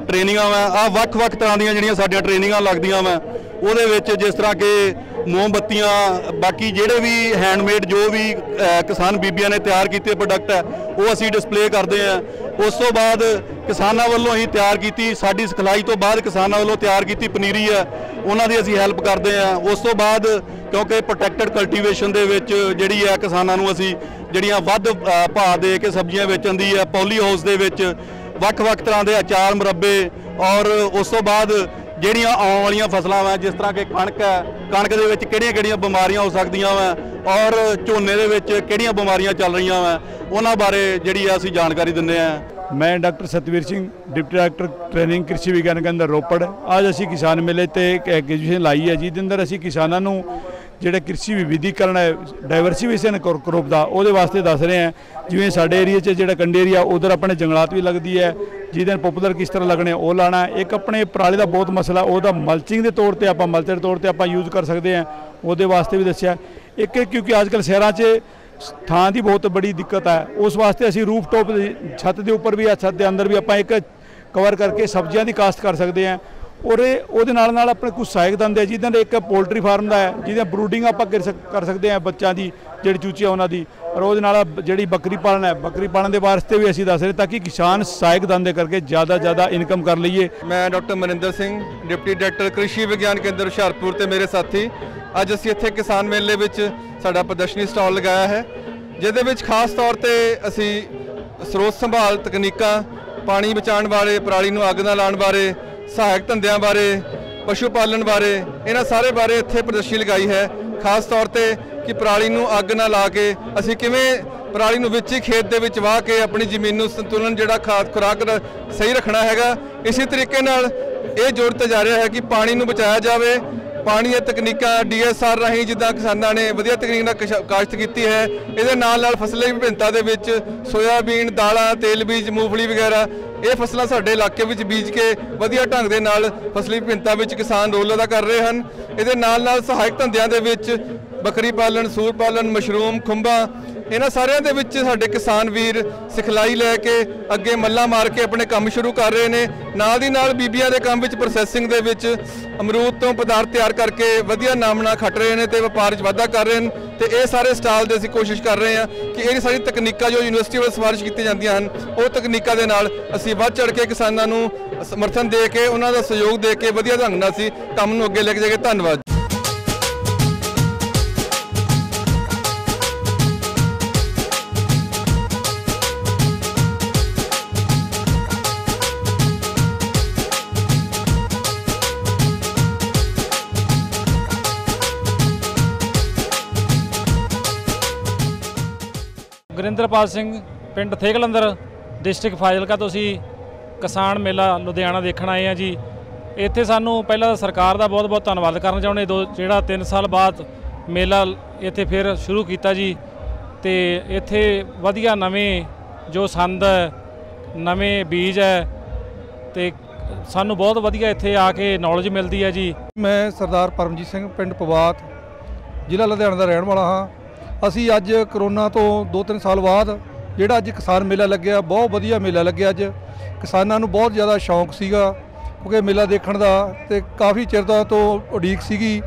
[SPEAKER 7] ट्रेनिंगां वा वख-वख तरह दीयां जिहड़ियां साडीआं ट्रेनिंगां लगदियां वा, ਉਹਦੇ ਵਿੱਚ ਜਿਸ ਤਰ੍ਹਾਂ ਕਿ ਮੋਮਬੱਤੀਆਂ, ਬਾਕੀ ਜਿਹੜੇ ਵੀ ਹੈਂਡਮੇਡ ਜੋ ਵੀ ਕਿਸਾਨ ਬੀਬੀਆਂ ਨੇ ਤਿਆਰ ਕੀਤੇ ਪ੍ਰੋਡਕਟ ਹੈ ਉਹ ਅਸੀਂ ਡਿਸਪਲੇ ਕਰਦੇ ਹਾਂ। ਉਸ ਤੋਂ ਬਾਅਦ ਕਿਸਾਨਾਂ ਵੱਲੋਂ ਹੀ ਤਿਆਰ ਕੀਤੀ, ਸਾਡੀ ਸਿਖਲਾਈ ਤੋਂ ਬਾਅਦ ਕਿਸਾਨਾਂ ਵੱਲੋਂ ਤਿਆਰ ਕੀਤੀ ਪਨੀਰੀ ਹੈ, ਉਹਨਾਂ ਦੀ ਅਸੀਂ ਹੈਲਪ ਕਰਦੇ ਹਾਂ। ਉਸ ਤੋਂ ਬਾਅਦ ਕਿਉਂਕਿ ਪ੍ਰੋਟੈਕਟਡ ਕਲਟੀਵੇਸ਼ਨ ਦੇ ਵਿੱਚ ਜਿਹੜੀ ਹੈ ਕਿਸਾਨਾਂ ਨੂੰ ਅਸੀਂ ਜਿਹੜੀਆਂ ਵੱਧ ਭਾਅ ਦੇ ਕੇ ਸਬਜ਼ੀਆਂ ਵੇਚਣ ਦੀ ਹੈ, ਪੋਲੀ ਹਾਊਸ ਦੇ ਵਿੱਚ ਵੱਖ-ਵੱਖ ਤਰ੍ਹਾਂ ਦੇ ਅਚਾਰ, ਮੁਰੱਬੇ, ਔਰ ਉਸ ਤੋਂ ਬਾਅਦ ਜਿਹੜੀਆਂ ਆਉਣ ਵਾਲੀਆਂ ਫਸਲਾਂ ਵਾ, ਜਿਸ ਤਰ੍ਹਾਂ ਕਿ ਕਣਕ ਹੈ, ਕਣਕ ਦੇ ਵਿੱਚ ਕਿਹੜੀਆਂ ਬਿਮਾਰੀਆਂ ਹੋ ਸਕਦੀਆਂ ਵਾ, ਔਰ ਝੋਨੇ ਦੇ ਵਿੱਚ ਕਿਹੜੀਆਂ ਬਿਮਾਰੀਆਂ ਚੱਲ ਰਹੀਆਂ ਵਾ, ਉਹਨਾਂ ਬਾਰੇ ਜਿਹੜੀ ਆ ਅਸੀਂ ਜਾਣਕਾਰੀ ਦਿੰਦੇ ਆ।
[SPEAKER 6] मैं doctor Satvir Singh, deputy director training Krishi Vigyan केंद्र रोपड़। आज असी किसान मेले ते एक एग्जीबिशन लाई है जिसके अंदर असी किसानों नूं जिहड़ा कृषि विविधीकरण है, डाइवर्सीफिकेशन क्रॉप दा ਉਹਦੇ वास्ते दस रहे हैं। जिवें साडे एरिए 'ਚ ਜਿਹੜਾ कंडे एरिया उधर अपने जंगलात भी लगती है, ਜਿਹਦੇ पॉपुलर किस तरह लगने वो लाना। एक अपने पराली का बहुत मसला, ਉਹਦਾ मल्चिंग के तौर पर, आप मल्चर तौर पर आप यूज़ कर सकते हैं, ਉਹਦੇ वास्ते भी दस्सिया। एक क्योंकि अजकल शहरों 'ਚ ਥਾਂ ਦੀ ਬਹੁਤ ਬੜੀ ਦਿੱਕਤ ਹੈ, ਉਸ ਵਾਸਤੇ ਅਸੀਂ ਰੂਫਟੌਪ ਛੱਤ ਦੇ ਉੱਪਰ ਵੀ ਆ, ਛੱਤ ਦੇ ਅੰਦਰ ਵੀ ਆਪਾਂ ਇੱਕ ਕਵਰ ਕਰਕੇ ਸਬਜ਼ੀਆਂ ਦੀ ਕਾਸ਼ਤ ਕਰ ਸਕਦੇ ਹਾਂ। ਔਰ ਉਹਦੇ ਨਾਲ ਆਪਣੇ ਕੁਝ ਸਹਾਇਕ ਧੰਦੇ ਜਿਹਦੇ ਨਾਲ ਇੱਕ ਪੋਲਟਰੀ ਫਾਰਮ ਦਾ ਹੈ, ਜਿਹਦੇ ਬਰੂਡਿੰਗ ਆਪਾਂ ਕਰ ਸਕਦੇ ਹਾਂ ਬੱਚਿਆਂ ਦੀ, ਜਿਹੜੀ ਚੂਚੀਆਂ ਉਹਨਾਂ ਦੀ। ਔਰ ਉਹਦੇ ਨਾਲ ਜਿਹੜੀ ਬੱਕਰੀ ਪਾਲਣ ਹੈ, ਬੱਕਰੀ ਪਾਲਣ ਦੇ ਵਾਸਤੇ ਵੀ ਅਸੀਂ ਦੱਸ ਰਹੇ ਤਾਂ ਕਿ ਕਿਸਾਨ ਸਹਾਇਕ ਧੰਦੇ ਕਰਕੇ ਜ਼ਿਆਦਾ ਇਨਕਮ ਕਰ ਲਈਏ।
[SPEAKER 8] ਮੈਂ doctor Maninder Singh, deputy director ਕ੍ਰਿਸ਼ੀ ਵਿਗਿਆਨ ਕੇਂਦਰ ਹੁਸ਼ਿਆਰਪੁਰ ਤੇ ਮੇਰੇ ਸਾਥੀ ਅੱਜ ਅਸੀਂ ਇੱਥੇ ਕਿਸਾਨ ਮੇਲੇ ਵਿੱਚ ਸਾਡਾ ਪ੍ਰਦਰਸ਼ਨੀ ਸਟਾਲ ਲਗਾਇਆ ਹੈ, ਜਿਹਦੇ ਵਿੱਚ ਖਾਸ ਤੌਰ ਤੇ ਅਸੀਂ ਸਰੋਤ ਸੰਭਾਲ ਤਕਨੀਕਾਂ, ਪਾਣੀ ਬਚਾਉਣ ਬਾਰੇ, ਪਰਾਲੀ ਨੂੰ ਅੱਗ ਨਾ ਲਾਉਣ ਬਾਰੇ, ਸਹਾਇਕ ਧੰਦਿਆਂ ਬਾਰੇ, ਪਸ਼ੂ ਪਾਲਣ ਬਾਰੇ, ਇਹਨਾਂ ਸਾਰੇ ਬਾਰੇ ਇੱਥੇ ਪ੍ਰਦਰਸ਼ਨੀ ਲਗਾਈ ਹੈ। ਖਾਸ ਤੌਰ ਤੇ ਕਿ ਪਰਾਲੀ ਨੂੰ ਅੱਗ ਨਾ ਲਾ ਕੇ ਅਸੀਂ ਕਿਵੇਂ ਪਰਾਲੀ ਨੂੰ ਵਿੱਚ ਹੀ ਖੇਤ ਦੇ ਵਿੱਚ ਵਾਹ ਕੇ ਆਪਣੀ ਜ਼ਮੀਨ ਨੂੰ ਸੰਤੁਲਨ ਜਿਹੜਾ ਖਾਦ ਖੁਰਾਕ ਦਾ ਸਹੀ ਰੱਖਣਾ ਹੈਗਾ। ਇਸੇ ਤਰੀਕੇ ਨਾਲ ਇਹ ਜ਼ੋਰ ਦਿੱਤਾ ਜਾ ਰਿਹਾ ਹੈ ਕਿ ਪਾਣੀ ਨੂੰ ਬਚਾਇਆ ਜਾਵੇ, ਪਾਣੀ ਦੀਆਂ ਤਕਨੀਕਾਂ DSR ਰਾਹੀਂ ਜਿੱਦਾਂ ਕਿਸਾਨਾਂ ਨੇ ਵਧੀਆ ਤਕਨੀਕ ਨਾਲ ਕਾਸ਼ਤ ਕੀਤੀ ਹੈ, ਇਹਦੇ ਨਾਲ ਫਸਲੀ ਵਿਭਿੰਨਤਾ ਦੇ ਵਿੱਚ ਸੋਇਆਬੀਨ, ਦਾਲਾਂ, ਤੇਲ ਬੀਜ, ਮੂੰਗਫਲੀ ਵਗੈਰਾ ਇਹ ਫਸਲਾਂ ਸਾਡੇ ਇਲਾਕੇ ਵਿੱਚ ਬੀਜ ਕੇ ਵਧੀਆ ਢੰਗ ਦੇ ਨਾਲ ਫਸਲੀ ਵਿਭਿੰਨਤਾ ਵਿੱਚ ਕਿਸਾਨ ਰੋਲ ਅਦਾ ਕਰ ਰਹੇ ਹਨ। ਇਹਦੇ ਨਾਲ ਸਹਾਇਕ ਧੰਦਿਆਂ ਦੇ ਵਿੱਚ ਬੱਕਰੀ ਪਾਲਣ, ਸੂਰ ਪਾਲਣ, ਮਸ਼ਰੂਮ, ਖੁੰਬਾਂ, ਇਹਨਾਂ ਸਾਰਿਆਂ ਦੇ ਵਿੱਚ ਸਾਡੇ ਕਿਸਾਨ ਵੀਰ ਸਿਖਲਾਈ ਲੈ ਕੇ ਅੱਗੇ ਮੱਲਾਂ ਮਾਰ ਕੇ ਆਪਣੇ ਕੰਮ ਸ਼ੁਰੂ ਕਰ ਰਹੇ ਨੇ। ਨਾਲ ਦੀ ਨਾਲ ਬੀਬੀਆਂ ਦੇ ਕੰਮ ਵਿੱਚ ਪ੍ਰੋਸੈਸਿੰਗ ਦੇ ਵਿੱਚ ਅਮਰੂਦ ਤੋਂ ਪਦਾਰਥ ਤਿਆਰ ਕਰਕੇ ਵਧੀਆ ਨਾਮਣਾ ਖੱਟ ਰਹੇ ਨੇ ਤੇ ਵਪਾਰ 'ਚ ਵਾਧਾ ਕਰ ਰਹੇ ਨੇ। ਤੇ ਇਹ ਸਾਰੇ ਸਟਾਲ ਦੇ ਅਸੀਂ ਕੋਸ਼ਿਸ਼ ਕਰ ਰਹੇ ਹਾਂ ਕਿ ਇਹ ਸਾਰੀ ਤਕਨੀਕਾਂ ਜੋ ਯੂਨੀਵਰਸਿਟੀ ਵੱਲੋਂ ਸਿਫਾਰਿਸ਼ ਕੀਤੀ ਜਾਂਦੀਆਂ ਹਨ, ਉਹ ਤਕਨੀਕਾਂ ਦੇ ਨਾਲ ਅਸੀਂ ਵੱਧ ਚੜ੍ਹ ਕੇ ਕਿਸਾਨਾਂ ਨੂੰ ਸਮਰਥਨ ਦੇ ਕੇ, ਉਹਨਾਂ ਦਾ ਸਹਿਯੋਗ ਦੇ ਕੇ ਵਧੀਆ ਢੰਗ ਨਾਲ ਅਸੀਂ ਕੰਮ ਨੂੰ ਅੱਗੇ ਲੈ ਕੇ ਜਾਈਏ। ਧੰਨਵਾਦ।
[SPEAKER 9] ਗੁਰਿੰਦਰਪਾਲ ਸਿੰਘ, ਪਿੰਡ ਥੇਗਲੰਦਰ, ਡਿਸਟ੍ਰਿਕਟ ਫਾਜ਼ਿਲਕਾ ਤੋਂ ਅਸੀਂ ਕਿਸਾਨ ਮੇਲਾ ਲੁਧਿਆਣਾ ਦੇਖਣ ਆਏ ਹਾਂ ਜੀ। ਇੱਥੇ ਸਾਨੂੰ ਪਹਿਲਾਂ ਤਾਂ ਸਰਕਾਰ ਦਾ ਬਹੁਤ ਬਹੁਤ ਧੰਨਵਾਦ ਕਰਨਾ ਚਾਹੁੰਦੇ ਜਿਹੜਾ 3 ਸਾਲ ਬਾਅਦ ਮੇਲਾ ਇੱਥੇ ਫਿਰ ਸ਼ੁਰੂ ਕੀਤਾ ਜੀ। ਤੇ ਇੱਥੇ ਵਧੀਆ ਨਵੇਂ ਜੋ ਸੰਦ ਹੈ, ਨਵੇਂ ਬੀਜ ਹੈ ਤੇ ਸਾਨੂੰ ਬਹੁਤ ਵਧੀਆ ਇੱਥੇ ਆ ਕੇ ਨੌਲੇਜ ਮਿਲਦੀ ਹੈ ਜੀ।
[SPEAKER 6] ਮੈਂ ਸਰਦਾਰ ਪਰਮਜੀਤ ਸਿੰਘ, ਪਿੰਡ ਪਵਾਤ, ਜ਼ਿਲ੍ਹਾ ਲੁਧਿਆਣਾ ਦਾ ਰਹਿਣ ਵਾਲਾ ਹਾਂ। ਅਸੀਂ ਅੱਜ ਕਰੋਨਾ ਤੋਂ 2-3 ਸਾਲ ਬਾਅਦ ਜਿਹੜਾ ਅੱਜ ਕਿਸਾਨ ਮੇਲਾ ਲੱਗਿਆ, ਬਹੁਤ ਵਧੀਆ ਮੇਲਾ ਲੱਗਿਆ। ਅੱਜ ਕਿਸਾਨਾਂ ਨੂੰ ਬਹੁਤ ਜ਼ਿਆਦਾ ਸ਼ੌਂਕ ਸੀਗਾ ਕਿਉਂਕਿ ਮੇਲਾ ਦੇਖਣ ਦਾ, ਤੇ ਕਾਫੀ ਚਿਰ ਤੋਂ ਉਡੀਕ ਸੀਗੀ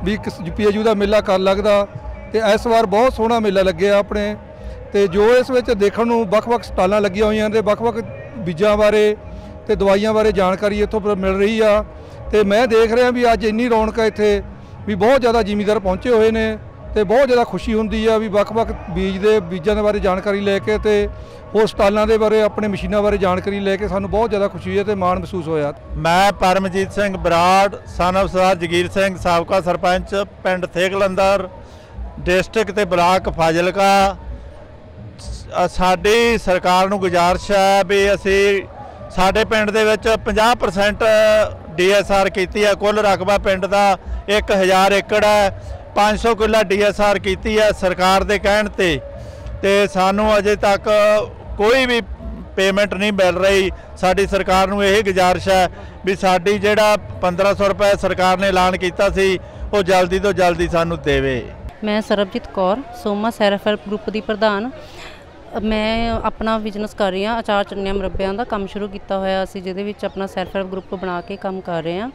[SPEAKER 6] ਵੀ PSU ਦਾ ਮੇਲਾ ਕਰ ਲੱਗਦਾ। ਤੇ ਇਸ ਵਾਰ ਬਹੁਤ ਸੋਹਣਾ ਮੇਲਾ ਲੱਗਿਆ ਆਪਣੇ। ਤੇ ਜੋ ਇਸ ਵਿੱਚ ਦੇਖਣ ਨੂੰ ਵੱਖ-ਵੱਖ ਸਟਾਲਾਂ ਲੱਗੀਆਂ ਹੋਈਆਂ ਨੇ, ਵੱਖ-ਵੱਖ ਬੀਜਾਂ ਬਾਰੇ ਤੇ ਦਵਾਈਆਂ ਬਾਰੇ ਜਾਣਕਾਰੀ ਇੱਥੋਂ ਮਿਲ ਰਹੀ ਆ। ਤੇ ਮੈਂ ਦੇਖ ਰਿਹਾ ਵੀ ਅੱਜ ਇੰਨੀ ਰੌਣਕ ਇੱਥੇ ਵੀ ਬਹੁਤ ਜ਼ਿਆਦਾ ਜ਼ਿਮੀਂਦਾਰ ਪਹੁੰਚੇ ਹੋਏ ਨੇ ਤੇ ਬਹੁਤ ਜ਼ਿਆਦਾ ਖੁਸ਼ੀ ਹੁੰਦੀ ਆ ਵੀ ਵੱਖ-ਵੱਖ ਬੀਜਾਂ ਦੇ ਬਾਰੇ ਜਾਣਕਾਰੀ ਲੈ ਕੇ ਤੇ ਉਹ ਸਟਾਲਾਂ ਦੇ ਬਾਰੇ, ਆਪਣੇ ਮਸ਼ੀਨਾਂ ਬਾਰੇ ਜਾਣਕਾਰੀ ਲੈ ਕੇ ਸਾਨੂੰ ਬਹੁਤ ਜ਼ਿਆਦਾ ਖੁਸ਼ੀ ਹੈ ਤੇ ਮਾਣ ਮਹਿਸੂਸ ਹੋਇਆ।
[SPEAKER 10] ਮੈਂ ਪਰਮਜੀਤ ਸਿੰਘ ਬਰਾੜ, ਸਨ ਆਫ ਸਰਦਾਰ ਜਗੀਰ ਸਿੰਘ, ਸਾਬਕਾ ਸਰਪੰਚ, ਪਿੰਡ ਥੇਗਲੰਦਰ, ਡਿਸਟ੍ਰਿਕਟ ਤੇ ਬਲਾਕ ਫਾਜ਼ਿਲਕਾ। ਸਾਡੀ ਸਰਕਾਰ ਨੂੰ ਗੁਜ਼ਾਰਿਸ਼ ਹੈ ਵੀ ਅਸੀਂ ਸਾਡੇ ਪਿੰਡ ਦੇ ਵਿੱਚ 50% DSR ਕੀਤੀ ਹੈ। ਕੁੱਲ ਰਕਬਾ ਪਿੰਡ ਦਾ 1000 ਏਕੜ ਹੈ। 500 ਕਿੱਲਾ DSR ਕੀਤੀ ਹੈ ਸਰਕਾਰ ਦੇ ਕਹਿਣ ਤੇ ਸਾਨੂੰ ਅਜੇ ਤੱਕ ਕੋਈ ਵੀ ਪੇਮੈਂਟ ਨਹੀਂ ਮਿਲ ਰਹੀ। ਸਾਡੀ ਸਰਕਾਰ ਨੂੰ ਇਹ ਗੁਜ਼ਾਰਿਸ਼ ਹੈ ਵੀ ਸਾਡੀ ਜਿਹੜਾ 1500 ਰੁਪਏ ਸਰਕਾਰ ਨੇ ਐਲਾਨ ਕੀਤਾ ਸੀ ਉਹ ਜਲਦੀ ਤੋਂ ਜਲਦੀ ਸਾਨੂੰ ਦੇਵੇ।
[SPEAKER 11] ਮੈਂ ਸਰਬਜੀਤ ਕੌਰ, ਸੋਮਾ ਸੈਲਫ ਹੈਲਪ ਗਰੁੱਪ ਦੀ ਪ੍ਰਧਾਨ। ਮੈਂ ਆਪਣਾ ਬਿਜ਼ਨਸ ਕਰ ਰਹੀ ਹਾਂ, ਅਚਾਰ ਚਟਨੀਆਂ ਮੁਰੱਬਿਆਂ ਦਾ ਕੰਮ ਸ਼ੁਰੂ ਕੀਤਾ ਹੋਇਆ ਅਸੀਂ, ਜਿਹਦੇ ਵਿੱਚ ਆਪਣਾ ਸੈਲਫ ਹੈਲਪ ਗਰੁੱਪ ਬਣਾ ਕੇ ਕੰਮ ਕਰ ਰਹੇ ਹਾਂ।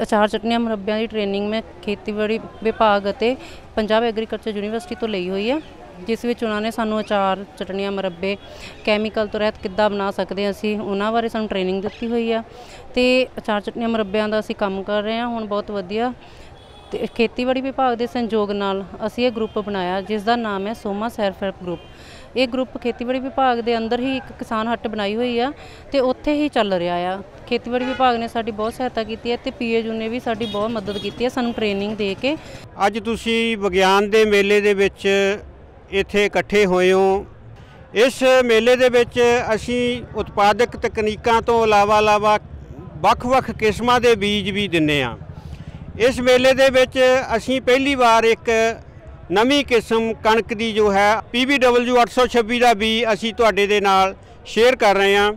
[SPEAKER 11] ਅਚਾਰ ਚਟਨੀਆਂ ਮੁਰੱਬਿਆਂ ਦੀ ਟ੍ਰੇਨਿੰਗ ਮੈਂ ਖੇਤੀਬਾੜੀ ਵਿਭਾਗ ਅਤੇ ਪੰਜਾਬ ਐਗਰੀਕਲਚਰ ਯੂਨੀਵਰਸਿਟੀ ਤੋਂ ਲਈ ਹੋਈ ਹੈ, ਜਿਸ ਵਿੱਚ ਉਹਨਾਂ ਨੇ ਸਾਨੂੰ ਅਚਾਰ ਚਟਨੀਆਂ ਮੁਰੱਬੇ ਕੈਮੀਕਲ ਤੋਂ ਰਹਿਤ ਕਿੱਦਾਂ ਬਣਾ ਸਕਦੇ ਹਾਂ ਅਸੀਂ, ਉਹਨਾਂ ਬਾਰੇ ਸਾਨੂੰ ਟ੍ਰੇਨਿੰਗ ਦਿੱਤੀ ਹੋਈ ਆ। ਅਤੇ ਅਚਾਰ ਚਟਨੀਆਂ ਮੁਰੱਬਿਆਂ ਦਾ ਅਸੀਂ ਕੰਮ ਕਰ ਰਹੇ ਹਾਂ ਹੁਣ ਬਹੁਤ ਵਧੀਆ। ਅਤੇ ਖੇਤੀਬਾੜੀ ਵਿਭਾਗ ਦੇ ਸੰਯੋਗ ਨਾਲ ਅਸੀਂ ਇਹ ਗਰੁੱਪ ਬਣਾਇਆ, ਜਿਸ ਦਾ ਨਾਮ ਹੈ ਸੋਮਾ ਸੈਲਫ ਹੈਲਪ ਗਰੁੱਪ। ਇਹ ਗਰੁੱਪ ਖੇਤੀਬਾੜੀ ਵਿਭਾਗ ਦੇ ਅੰਦਰ ਹੀ ਇੱਕ ਕਿਸਾਨ ਹੱਟ ਬਣਾਈ ਹੋਈ ਆ ਅਤੇ ਉੱਥੇ ਹੀ ਚੱਲ ਰਿਹਾ ਆ। ਖੇਤੀਬਾੜੀ ਵਿਭਾਗ ਨੇ ਸਾਡੀ ਬਹੁਤ ਸਹਾਇਤਾ ਕੀਤੀ ਹੈ ਅਤੇ PSU ਨੇ ਵੀ ਸਾਡੀ ਬਹੁਤ ਮਦਦ ਕੀਤੀ ਹੈ ਸਾਨੂੰ ਟ੍ਰੇਨਿੰਗ ਦੇ ਕੇ।
[SPEAKER 12] ਅੱਜ ਤੁਸੀਂ ਵਿਗਿਆਨ ਦੇ ਮੇਲੇ ਦੇ ਵਿੱਚ ਇੱਥੇ ਇਕੱਠੇ ਹੋਏ ਹੋ। ਇਸ ਮੇਲੇ ਦੇ ਵਿੱਚ ਅਸੀਂ ਉਤਪਾਦਕ ਤਕਨੀਕਾਂ ਤੋਂ ਇਲਾਵਾ ਵੱਖ-ਵੱਖ ਕਿਸਮਾਂ ਦੇ ਬੀਜ ਵੀ ਦਿੰਦੇ ਹਾਂ। ਇਸ ਮੇਲੇ ਦੇ ਵਿੱਚ ਅਸੀਂ ਪਹਿਲੀ ਵਾਰ ਇੱਕ ਨਵੀਂ ਕਿਸਮ ਕਣਕ ਦੀ ਜੋ ਹੈ PBW 826 ਦਾ ਬੀਜ ਅਸੀਂ ਤੁਹਾਡੇ ਦੇ ਨਾਲ ਸ਼ੇਅਰ ਕਰ ਰਹੇ ਹਾਂ।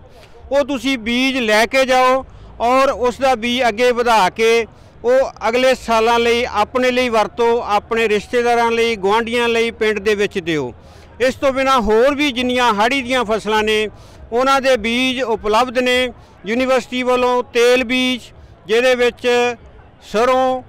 [SPEAKER 12] ਉਹ ਤੁਸੀਂ ਬੀਜ ਲੈ ਕੇ ਜਾਓ ਔਰ ਉਸ ਦਾ ਬੀਜ ਅੱਗੇ ਵਧਾ ਕੇ ਉਹ ਅਗਲੇ ਸਾਲਾਂ ਲਈ ਆਪਣੇ ਲਈ ਵਰਤੋ, ਆਪਣੇ ਰਿਸ਼ਤੇਦਾਰਾਂ ਲਈ, ਗੁਆਂਢੀਆਂ ਲਈ, ਪਿੰਡ ਦੇ ਵਿੱਚ ਦਿਓ। ਇਸ ਤੋਂ ਬਿਨਾਂ ਹੋਰ ਵੀ ਜਿੰਨੀਆਂ ਹਾੜੀ ਦੀਆਂ ਫਸਲਾਂ ਨੇ ਉਹਨਾਂ ਦੇ ਬੀਜ ਉਪਲਬਧ ਨੇ ਯੂਨੀਵਰਸਿਟੀ ਵੱਲੋਂ। ਤੇਲ ਬੀਜ ਜਿਹਦੇ ਵਿੱਚ ਸਰੋਂ,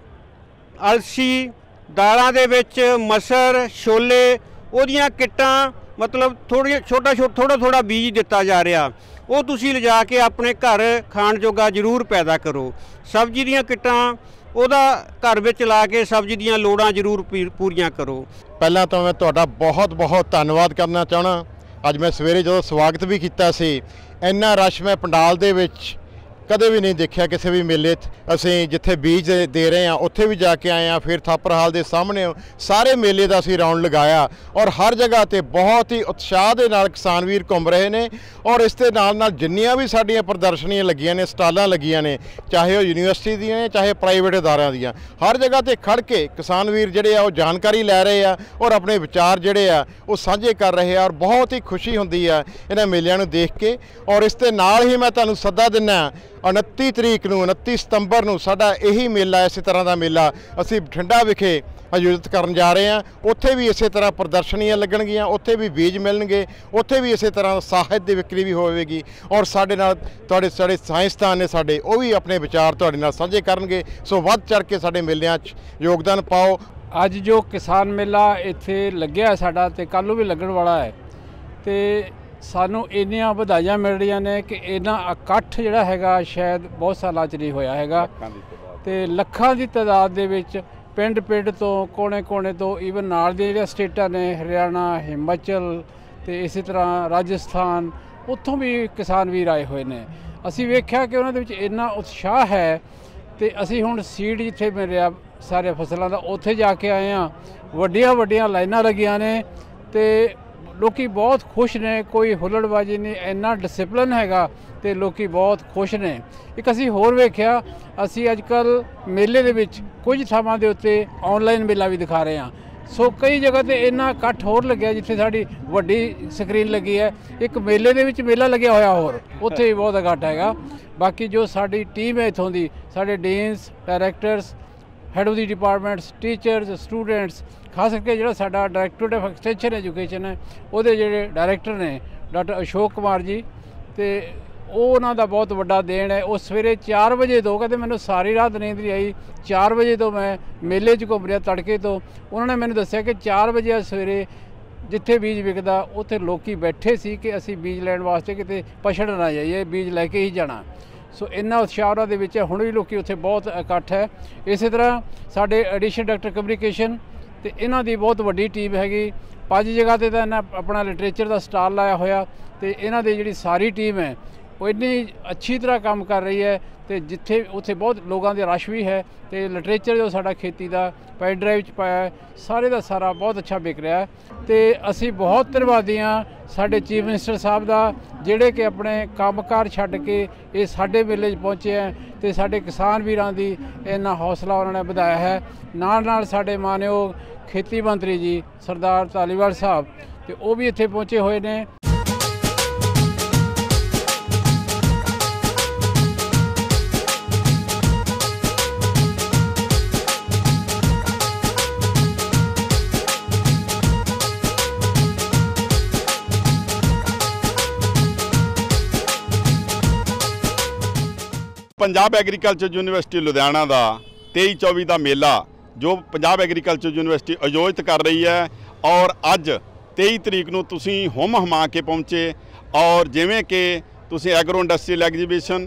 [SPEAKER 12] ਅਲਸੀ, ਦਾਲਾਂ ਦੇ ਵਿੱਚ ਮਸਰ, ਛੋਲੇ, ਉਹਦੀਆਂ ਕਿੱਟਾਂ ਮਤਲਬ ਥੋੜਾ ਬੀਜ ਦਿੱਤਾ ਜਾ ਰਿਹਾ। ਉਹ ਤੁਸੀਂ ਲਿਜਾ ਕੇ ਆਪਣੇ ਘਰ ਖਾਣ ਜੋਗਾ ਜ਼ਰੂਰ ਪੈਦਾ ਕਰੋ। ਸਬਜ਼ੀ ਦੀਆਂ ਕਿੱਟਾਂ ਉਹਦਾ ਘਰ ਵਿੱਚ ਲਾ ਕੇ ਸਬਜ਼ੀ ਦੀਆਂ ਲੋੜਾਂ ਜ਼ਰੂਰ ਪੂਰੀਆਂ ਕਰੋ।
[SPEAKER 5] ਪਹਿਲਾਂ ਤਾਂ ਮੈਂ ਤੁਹਾਡਾ ਬਹੁਤ ਧੰਨਵਾਦ ਕਰਨਾ ਚਾਹਣਾ। ਅੱਜ ਮੈਂ ਸਵੇਰੇ ਜਦੋਂ ਸਵਾਗਤ ਵੀ ਕੀਤਾ ਸੀ, ਇੰਨਾ ਰਸ਼ ਮੈਂ ਪੰਡਾਲ ਦੇ ਵਿੱਚ
[SPEAKER 13] ਕਦੇ ਵੀ ਨਹੀਂ ਦੇਖਿਆ ਕਿਸੇ ਵੀ ਮੇਲੇ 'ਚ। ਅਸੀਂ ਜਿੱਥੇ ਬੀਜ ਦੇ ਰਹੇ ਹਾਂ ਉੱਥੇ ਵੀ ਜਾ ਕੇ ਆਏ ਹਾਂ, ਫਿਰ ਥਾਪਰ ਹਾਲ ਦੇ ਸਾਹਮਣੇ ਸਾਰੇ ਮੇਲੇ ਦਾ ਅਸੀਂ ਰਾਉਂਡ ਲਗਾਇਆ ਔਰ ਹਰ ਜਗ੍ਹਾ ਤੇ ਬਹੁਤ ਹੀ ਉਤਸ਼ਾਹ ਦੇ ਨਾਲ ਕਿਸਾਨ ਵੀਰ ਘੁੰਮ ਰਹੇ ਨੇ। ਔਰ ਇਸ ਦੇ ਨਾਲ ਜਿੰਨੀਆਂ ਵੀ ਸਾਡੀਆਂ ਪ੍ਰਦਰਸ਼ਨੀਆਂ ਲੱਗੀਆਂ ਨੇ, ਸਟਾਲਾਂ ਲੱਗੀਆਂ ਨੇ, ਚਾਹੇ ਉਹ ਯੂਨੀਵਰਸਿਟੀ ਦੀਆਂ ਨੇ ਚਾਹੇ ਪ੍ਰਾਈਵੇਟ ਅਦਾਰਿਆਂ ਦੀਆਂ, ਹਰ ਜਗ੍ਹਾ ਤੇ ਖੜ ਕੇ ਕਿਸਾਨ ਵੀਰ ਜਿਹੜੇ ਆ ਉਹ ਜਾਣਕਾਰੀ ਲੈ ਰਹੇ ਆ ਔਰ ਆਪਣੇ ਵਿਚਾਰ ਜਿਹੜੇ ਆ ਉਹ ਸਾਂਝੇ ਕਰ ਰਹੇ ਆ ਔਰ ਬਹੁਤ ਹੀ ਖੁਸ਼ੀ ਹੁੰਦੀ ਆ ਇਹਨਾਂ ਮੇਲਿਆਂ ਨੂੰ ਦੇਖ ਕੇ। ਔਰ ਇਸ ਦੇ ਨਾਲ ਹੀ ਮੈਂ ਤੁਹਾਨੂੰ ਸੱਦਾ ਦਿੰਦਾ 29 ਤਰੀਕ ਨੂੰ 29 ਸਤੰਬਰ ਨੂੰ ਸਾਡਾ ਇਹੀ ਮੇਲਾ, ਇਸੇ ਤਰ੍ਹਾਂ ਦਾ ਮੇਲਾ ਅਸੀਂ ਬਠਿੰਡਾ ਵਿਖੇ ਆਯੋਜਿਤ ਕਰਨ ਜਾ ਰਹੇ ਹਾਂ। ਉੱਥੇ ਵੀ ਇਸੇ ਤਰ੍ਹਾਂ ਪ੍ਰਦਰਸ਼ਨੀਆਂ ਲੱਗਣਗੀਆਂ, ਉੱਥੇ ਵੀ ਬੀਜ ਮਿਲਣਗੇ, ਉੱਥੇ ਵੀ ਇਸੇ ਤਰ੍ਹਾਂ ਸਾਹਿਤ ਦੀ ਵਿਕਰੀ ਵੀ ਹੋਵੇਗੀ ਔਰ ਸਾਡੇ ਨਾਲ ਤੁਹਾਡੇ ਸਾਇੰਸਦਾਨ ਨੇ ਸਾਡੇ, ਉਹ ਵੀ ਆਪਣੇ ਵਿਚਾਰ ਤੁਹਾਡੇ ਨਾਲ ਸਾਂਝੇ ਕਰਨਗੇ। ਸੋ ਵੱਧ ਚੜ੍ਹ ਕੇ ਸਾਡੇ ਮੇਲਿਆਂ 'ਚ ਯੋਗਦਾਨ ਪਾਓ।
[SPEAKER 14] ਅੱਜ ਜੋ ਕਿਸਾਨ ਮੇਲਾ ਇੱਥੇ ਲੱਗਿਆ ਸਾਡਾ ਤੇ ਕੱਲ੍ਹ ਨੂੰ ਵੀ ਲੱਗਣ ਵਾਲਾ ਹੈ ਤੇ ਸਾਨੂੰ ਇੰਨੀਆਂ ਵਧਾਈਆਂ ਮਿਲ ਰਹੀਆਂ ਨੇ ਕਿ ਇਹਨਾਂ ਇਕੱਠ ਜਿਹੜਾ ਹੈਗਾ ਸ਼ਾਇਦ ਬਹੁਤ ਸਾਲਾਂ 'ਚ ਨਹੀਂ ਹੋਇਆ ਹੈਗਾ ਤੇ ਲੱਖਾਂ ਦੀ ਤਾਦਾਦ ਦੇ ਵਿੱਚ ਪਿੰਡ ਤੋਂ ਕੋਨੇ ਤੋਂ ਈਵਨ ਨਾਲ ਦੀਆਂ ਜਿਹੜੀਆਂ ਸਟੇਟਾਂ ਨੇ, ਹਰਿਆਣਾ, ਹਿਮਾਚਲ ਤੇ ਇਸੇ ਤਰ੍ਹਾਂ ਰਾਜਸਥਾਨ, ਉੱਥੋਂ ਵੀ ਕਿਸਾਨ ਵੀਰ ਆਏ ਹੋਏ ਨੇ। ਅਸੀਂ ਵੇਖਿਆ ਕਿ ਉਹਨਾਂ ਦੇ ਵਿੱਚ ਇੰਨਾ ਉਤਸ਼ਾਹ ਹੈ ਤੇ ਅਸੀਂ ਹੁਣ ਸੀਡ ਜਿੱਥੇ ਮਿਲਿਆ ਸਾਰੇ ਫਸਲਾਂ ਦਾ ਉੱਥੇ ਜਾ ਕੇ ਆਏ ਹਾਂ। ਵੱਡੀਆਂ ਲਾਈਨਾਂ ਲੱਗੀਆਂ ਨੇ ਤੇ ਲੋਕੀ ਬਹੁਤ ਖੁਸ਼ ਨੇ, ਕੋਈ ਹੁੱਲੜਬਾਜੀ ਨਹੀਂ, ਇੰਨਾ ਡਿਸਪਲਿਨ ਹੈਗਾ ਤੇ ਲੋਕੀ ਬਹੁਤ ਖੁਸ਼ ਨੇ। ਇੱਕ ਅਸੀਂ ਹੋਰ ਵੇਖਿਆ, ਅਸੀਂ ਅੱਜ ਕੱਲ੍ਹ ਮੇਲੇ ਦੇ ਵਿੱਚ ਕੁਝ ਥਾਵਾਂ ਦੇ ਉੱਤੇ ਆਨਲਾਈਨ ਮੇਲਾ ਵੀ ਦਿਖਾ ਰਹੇ ਹਾਂ। ਸੋ ਕਈ ਜਗ੍ਹਾ ਤੇ ਇੰਨਾ ਇਕੱਠ ਹੋਰ ਲੱਗਿਆ ਜਿੱਥੇ ਸਾਡੀ ਵੱਡੀ ਸਕਰੀਨ ਲੱਗੀ ਹੈ, ਇੱਕ ਮੇਲੇ ਦੇ ਵਿੱਚ ਮੇਲਾ ਲੱਗਿਆ ਹੋਇਆ ਹੋਰ ਉੱਥੇ ਵੀ ਬਹੁਤ ਇਕੱਠ ਹੈਗਾ। ਬਾਕੀ ਜੋ ਸਾਡੀ ਟੀਮ ਹੈ ਇੱਥੋਂ ਦੀ, ਸਾਡੇ deans, directors, head of the departments, teachers, students, ਖਾਸ ਕਰਕੇ ਜਿਹੜਾ ਸਾਡਾ ਡਾਇਰੈਕਟੋਰੇਟ ਆਫ ਐਕਸਟੈਂਸ਼ਨ ਐਜੂਕੇਸ਼ਨ ਹੈ ਉਹਦੇ ਜਿਹੜੇ ਡਾਇਰੈਕਟਰ ਨੇ ਡਾਕਟਰ ਅਸ਼ੋਕ ਕੁਮਾਰ ਜੀ, ਤੇ ਉਹ ਉਹਨਾਂ ਦਾ ਬਹੁਤ ਵੱਡਾ ਦੇਣ ਹੈ। ਉਹ ਸਵੇਰੇ 4 ਵਜੇ ਤੋਂ, ਕਹਿੰਦੇ ਮੈਨੂੰ ਸਾਰੀ ਰਾਤ ਨੀਂਦ ਨਹੀਂ ਆਈ, 4 ਵਜੇ ਤੋਂ ਮੈਂ ਮੇਲੇ 'ਚ ਘੁੰਮ ਰਿਹਾ ਤੜਕੇ ਤੋਂ। ਉਹਨਾਂ ਨੇ ਮੈਨੂੰ ਦੱਸਿਆ ਕਿ 4 ਵਜੇ ਸਵੇਰੇ ਜਿੱਥੇ ਬੀਜ ਵਿਕਦਾ ਉੱਥੇ ਲੋਕੀ ਬੈਠੇ ਸੀ ਕਿ ਅਸੀਂ ਬੀਜ ਲੈਣ ਵਾਸਤੇ ਕਿਤੇ ਪਛੜ ਨਾ ਜਾਈਏ, ਬੀਜ ਲੈ ਕੇ ਹੀ ਜਾਣਾ। ਸੋ ਇੰਨਾ ਉਤਸ਼ਾਹ ਉਹਨਾਂ ਦੇ ਵਿੱਚ ਹੈ। ਹੁਣ ਵੀ ਲੋਕੀ ਉੱਥੇ ਬਹੁਤ ਇਕੱਠ ਹੈ। ਇਸੇ ਤਰ੍ਹਾਂ ਸਾਡੇ ਐਡੀਸ਼ਨ ਡਾਇਰੈਕਟਰ ਕਮਿਊਨੀਕੇਸ਼ਨ ਤੇ ਇਹਨਾਂ ਦੀ ਬਹੁਤ ਵੱਡੀ ਟੀਮ ਹੈਗੀ। 5 ਜਗ੍ਹਾ ਤੇ ਤਾਂ ਇਹਨਾਂ ਆਪਣਾ ਲਿਟਰੇਚਰ ਦਾ ਸਟਾਲ ਲਾਇਆ ਹੋਇਆ ਤੇ ਇਹਨਾਂ ਦੀ ਜਿਹੜੀ ਸਾਰੀ ਟੀਮ ਹੈ ਉਹ ਇੰਨੀ ਅੱਛੀ ਤਰ੍ਹਾਂ ਕੰਮ ਕਰ ਰਹੀ ਹੈ ਤੇ ਜਿੱਥੇ ਉੱਥੇ ਬਹੁਤ ਲੋਕਾਂ ਦੇ ਰਸ਼ ਵੀ ਹੈ ਤੇ ਲਿਟਰੇਚਰ ਜੋ ਸਾਡਾ ਖੇਤੀ ਦਾ ਪੈਨ ਡਰਾਈਵ 'ਚ ਪਾਇਆ ਸਾਰੇ ਦਾ ਸਾਰਾ ਬਹੁਤ ਅੱਛਾ ਵਿਕ ਰਿਹਾ ਹੈ। ਤੇ ਅਸੀਂ ਬਹੁਤ ਧੰਨਵਾਦੀ ਹਾਂ ਸਾਡੇ ਚੀਫ ਮਿਨਿਸਟਰ ਸਾਹਿਬ ਦਾ, ਜਿਹੜੇ ਕਿ ਆਪਣੇ ਕੰਮਕਾਰ ਛੱਡ ਕੇ ਇਹ ਸਾਡੇ ਮੇਲੇ 'ਚ ਪਹੁੰਚੇ ਹੈ ਤੇ ਸਾਡੇ ਕਿਸਾਨ ਵੀਰਾਂ ਦੀ ਇੰਨਾ ਹੌਸਲਾ ਉਹਨਾਂ ਨੇ ਵਧਾਇਆ ਹੈ। ਨਾਲ ਸਾਡੇ ਮਾਨਯੋਗ ਖੇਤੀ ਮੰਤਰੀ ਜੀ ਸਰਦਾਰ ਧਾਲੀਵਾਲ ਸਾਹਿਬ ਤੇ ਉਹ ਵੀ ਇੱਥੇ ਪਹੁੰਚੇ ਹੋਏ ਨੇ।
[SPEAKER 3] पंजाब एग्रीकल्चर यूनिवर्सिटी लुधियाना का 23-24 का मेला जो पंजाब एग्रीकल्चर यूनिवर्सिटी आयोजित कर रही है और अज 23 तरीक नूं तुसीं हुम हमा के पहुँचे और जिवें कि तुसीं एग्रो इंडस्ट्रीयल एग्जीबिशन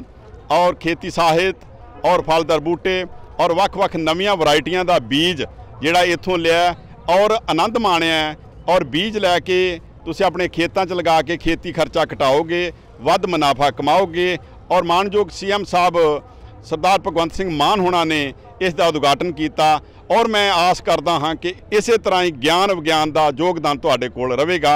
[SPEAKER 3] और खेती साहित और फलदार बूटे और वक्-वक् नवीं वरायटियां का बीज जिहड़ा इत्थों लिया और आनंद माणिया और बीज लैके तुसीं अपने खेतों च लगा के खेती खर्चा घटाओगे, वध मुनाफा कमाओगे। और मानयोग सीएम साहब सरदार भगवंत सिंह मान होना ने इसका उद्घाटन किया और मैं आस करता हाँ कि इस तरह ही ज्ञान विज्ञान का योगदान तुहाडे कोल रहेगा।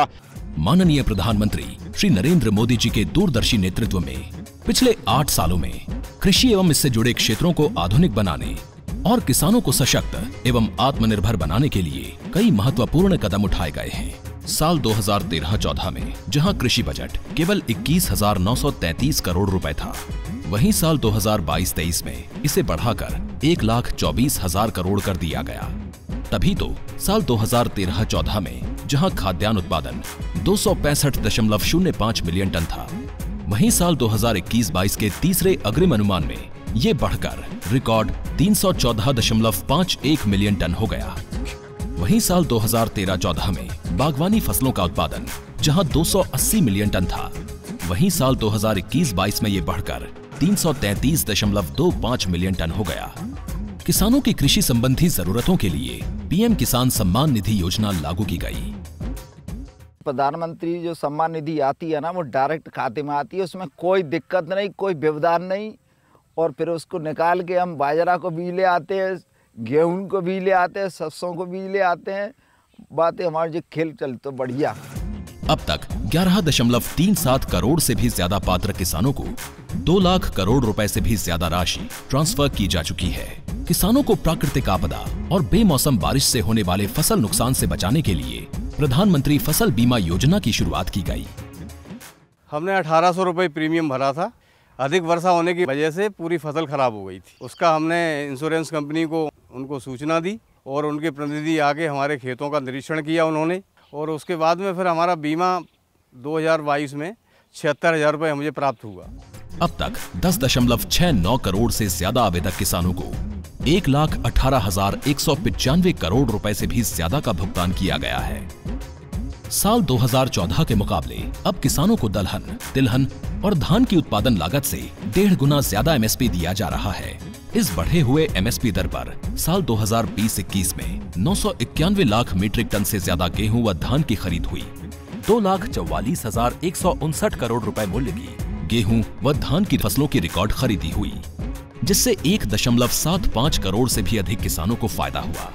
[SPEAKER 15] माननीय प्रधानमंत्री श्री नरेंद्र मोदी जी के दूरदर्शी नेतृत्व में पिछले 8 सालों में कृषि एवं इससे जुड़े क्षेत्रों को आधुनिक बनाने और किसानों को सशक्त एवं आत्मनिर्भर बनाने के लिए कई महत्वपूर्ण कदम उठाए गए हैं। साल 2013-14 में जहां कृषि बजट केवल 21,933 करोड़ रुपए था, वहीं साल 2022-23 में इसे बढ़ाकर 1,24,000 करोड़ कर दिया गया। तभी तो साल 2013-14 में जहां खाद्यान्न उत्पादन 265.05 मिलियन टन था, वहीं साल 2021-22 के तीसरे अग्रिम अनुमान में ये बढ़कर रिकॉर्ड 314.51 मिलियन टन हो गया। वहीं साल 2013-14 में बागवानी फसलों का उत्पादन जहां 280 मिलियन टन था, वहीं साल 2021-22 में ये बढ़कर 333.25 मिलियन टन हो गया। किसानों की कृषि संबंधी जरूरतों के लिए पीएम किसान सम्मान निधि योजना लागू की गई।
[SPEAKER 16] प्रधानमंत्री जो सम्मान निधि आती है ना, वो डायरेक्ट खाते में आती है, उसमें कोई दिक्कत नहीं, कोई व्यवधान नहीं। और फिर उसको निकाल के हम बाजरा को भी ले आते हैं, गेहूं को भी ले आते हैं, सरसों को भी ले आते हैं। बातें हमारे जो खेल चल तो बढ़िया।
[SPEAKER 15] अब तक 11.37 करोड़ से भी ज्यादा पात्र किसानों को 2 लाख करोड़ रुपए से भी ज्यादा राशि ट्रांसफर की जा चुकी है। किसानों को प्राकृतिक आपदा और बेमौसम बारिश से होने वाले फसल नुकसान से बचाने के लिए प्रधानमंत्री फसल बीमा योजना की शुरुआत की गई।
[SPEAKER 17] हमने 1800 रुपये प्रीमियम भरा था। अधिक वर्षा होने की वजह से पूरी फसल खराब हो गई थी। उसका हमने इंश्योरेंस कंपनी को उनको सूचना दी और उनके प्रतिनिधि आके हमारे खेतों का निरीक्षण किया उन्होंने, और उसके बाद में फिर हमारा बीमा 2022 में 76,000 रुपये मुझे प्राप्त हुआ।
[SPEAKER 15] अब तक 10.69 करोड़ से ज्यादा आवेदक किसानों को 1,18,195 करोड़ रुपए से भी ज्यादा का भुगतान किया गया है। साल 2014 के मुकाबले अब किसानों को दलहन, तिलहन और धान की उत्पादन लागत से 1.5 गुना ज्यादा एमएसपी दिया जा रहा है। इस बढ़े हुए एमएसपी दर पर साल 2020-21 में 991 लाख मीट्रिक टन से ज्यादा गेहूं व धान की खरीद हुई। 2,44,159 करोड़ रुपए मूल्य की गेहूं व धान की फसलों की रिकॉर्ड खरीदी हुई, जिससे 1.75 करोड़ से भी अधिक किसानों को फायदा हुआ।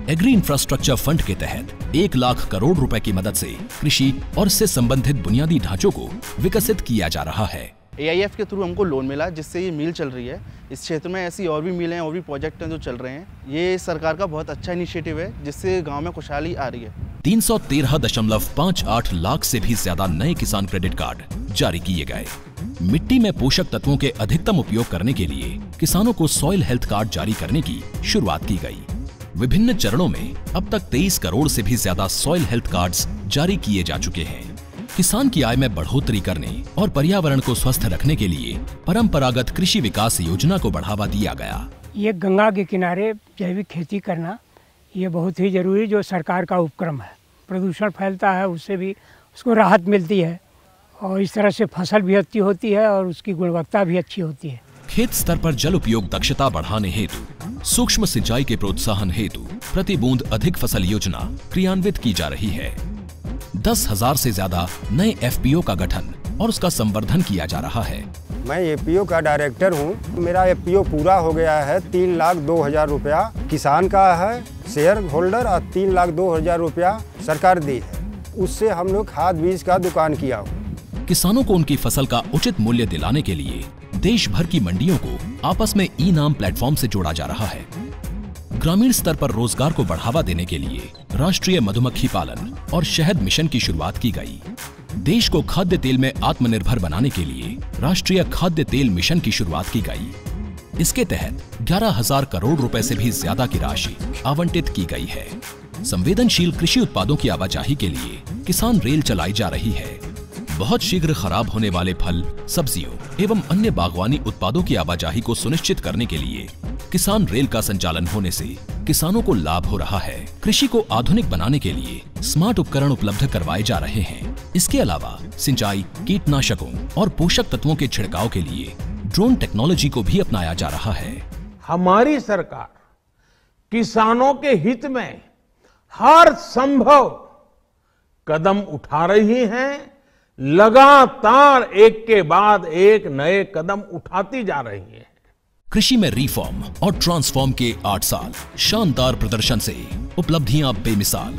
[SPEAKER 15] एग्री इंफ्रास्ट्रक्चर फंड के तहत 1 लाख करोड़ रुपए की मदद से कृषि और इससे संबंधित बुनियादी ढांचों को विकसित किया जा रहा है।
[SPEAKER 18] AIF के थ्रू हमको लोन मिला, जिससे ये मिल चल रही है। इस क्षेत्र में ऐसी और भी मिलें हैं और भी प्रोजेक्ट हैं जो चल रहे हैं। ये सरकार का बहुत अच्छा इनिशिएटिव है, जिससे गांव में खुशहाली आ रही है।
[SPEAKER 15] 313.58 लाख से भी ज्यादा नए किसान क्रेडिट कार्ड जारी किए गए। मिट्टी में पोषक तत्वों के अधिकतम उपयोग करने के लिए किसानों को सॉइल हेल्थ कार्ड जारी करने की शुरुआत की गई। विभिन्न चरणों में अब तक 23 करोड़ से भी ज्यादा सॉइल हेल्थ कार्ड्स जारी किए जा चुके हैं। किसान की आय में बढ़ोतरी करने और पर्यावरण को स्वस्थ रखने के लिए परंपरागत कृषि विकास योजना को बढ़ावा दिया गया।
[SPEAKER 19] ये गंगा के किनारे जैविक खेती करना ये बहुत ही जरूरी जो सरकार का उपक्रम है। प्रदूषण फैलता है, उससे भी उसको राहत मिलती है और इस तरह से फसल भी अच्छी होती है और उसकी गुणवत्ता भी अच्छी होती है।
[SPEAKER 15] खेत स्तर पर जल उपयोग दक्षता बढ़ाने हेतु सूक्ष्म सिंचाई के प्रोत्साहन हेतु प्रति बूंद अधिक फसल योजना क्रियान्वित की जा रही है। 10,000 से ज्यादा नए FPO का गठन और उसका संवर्धन किया जा रहा है।
[SPEAKER 20] मैं FPO का डायरेक्टर हूँ। मेरा FPO पूरा हो गया है। 3,02,000 रुपया किसान का है शेयर होल्डर और 3,02,000 रुपया सरकार दी है। उससे हम लोग खाद बीज का दुकान किया हुआ।
[SPEAKER 15] किसानों को उनकी फसल का उचित मूल्य दिलाने के लिए देश भर की मंडियों को आपस में ई-नाम प्लेटफॉर्म से जोड़ा जा रहा है। ग्रामीण स्तर पर रोजगार को बढ़ावा देने के लिए राष्ट्रीय मधुमक्खी पालन और शहद मिशन की शुरुआत की गई। देश को खाद्य तेल में आत्मनिर्भर बनाने के लिए राष्ट्रीय खाद्य तेल मिशन की शुरुआत की गई। इसके तहत 11,000 करोड़ रुपए से भी ज्यादा की राशि आवंटित की गई है। संवेदनशील कृषि उत्पादों की आवाजाही के लिए किसान रेल चलाई जा रही है। बहुत शीघ्र खराब होने वाले फल, सब्जियों एवं अन्य बागवानी उत्पादों की आवाजाही को सुनिश्चित करने के लिए किसान रेल का संचालन होने से किसानों को लाभ हो रहा है। कृषि को आधुनिक बनाने के लिए स्मार्ट उपकरण उपलब्ध करवाए जा रहे हैं। इसके अलावा सिंचाई, कीटनाशकों और पोषक तत्वों के छिड़काव के लिए ड्रोन टेक्नोलॉजी को भी अपनाया जा रहा है।
[SPEAKER 21] हमारी सरकार किसानों के हित में हर संभव कदम उठा रही है। लगातार एक के बाद एक नए कदम उठाती जा रही है।
[SPEAKER 15] कृषि में रिफॉर्म और ट्रांसफॉर्म के 8 साल शानदार प्रदर्शन से उपलब्धियां बेमिसाल।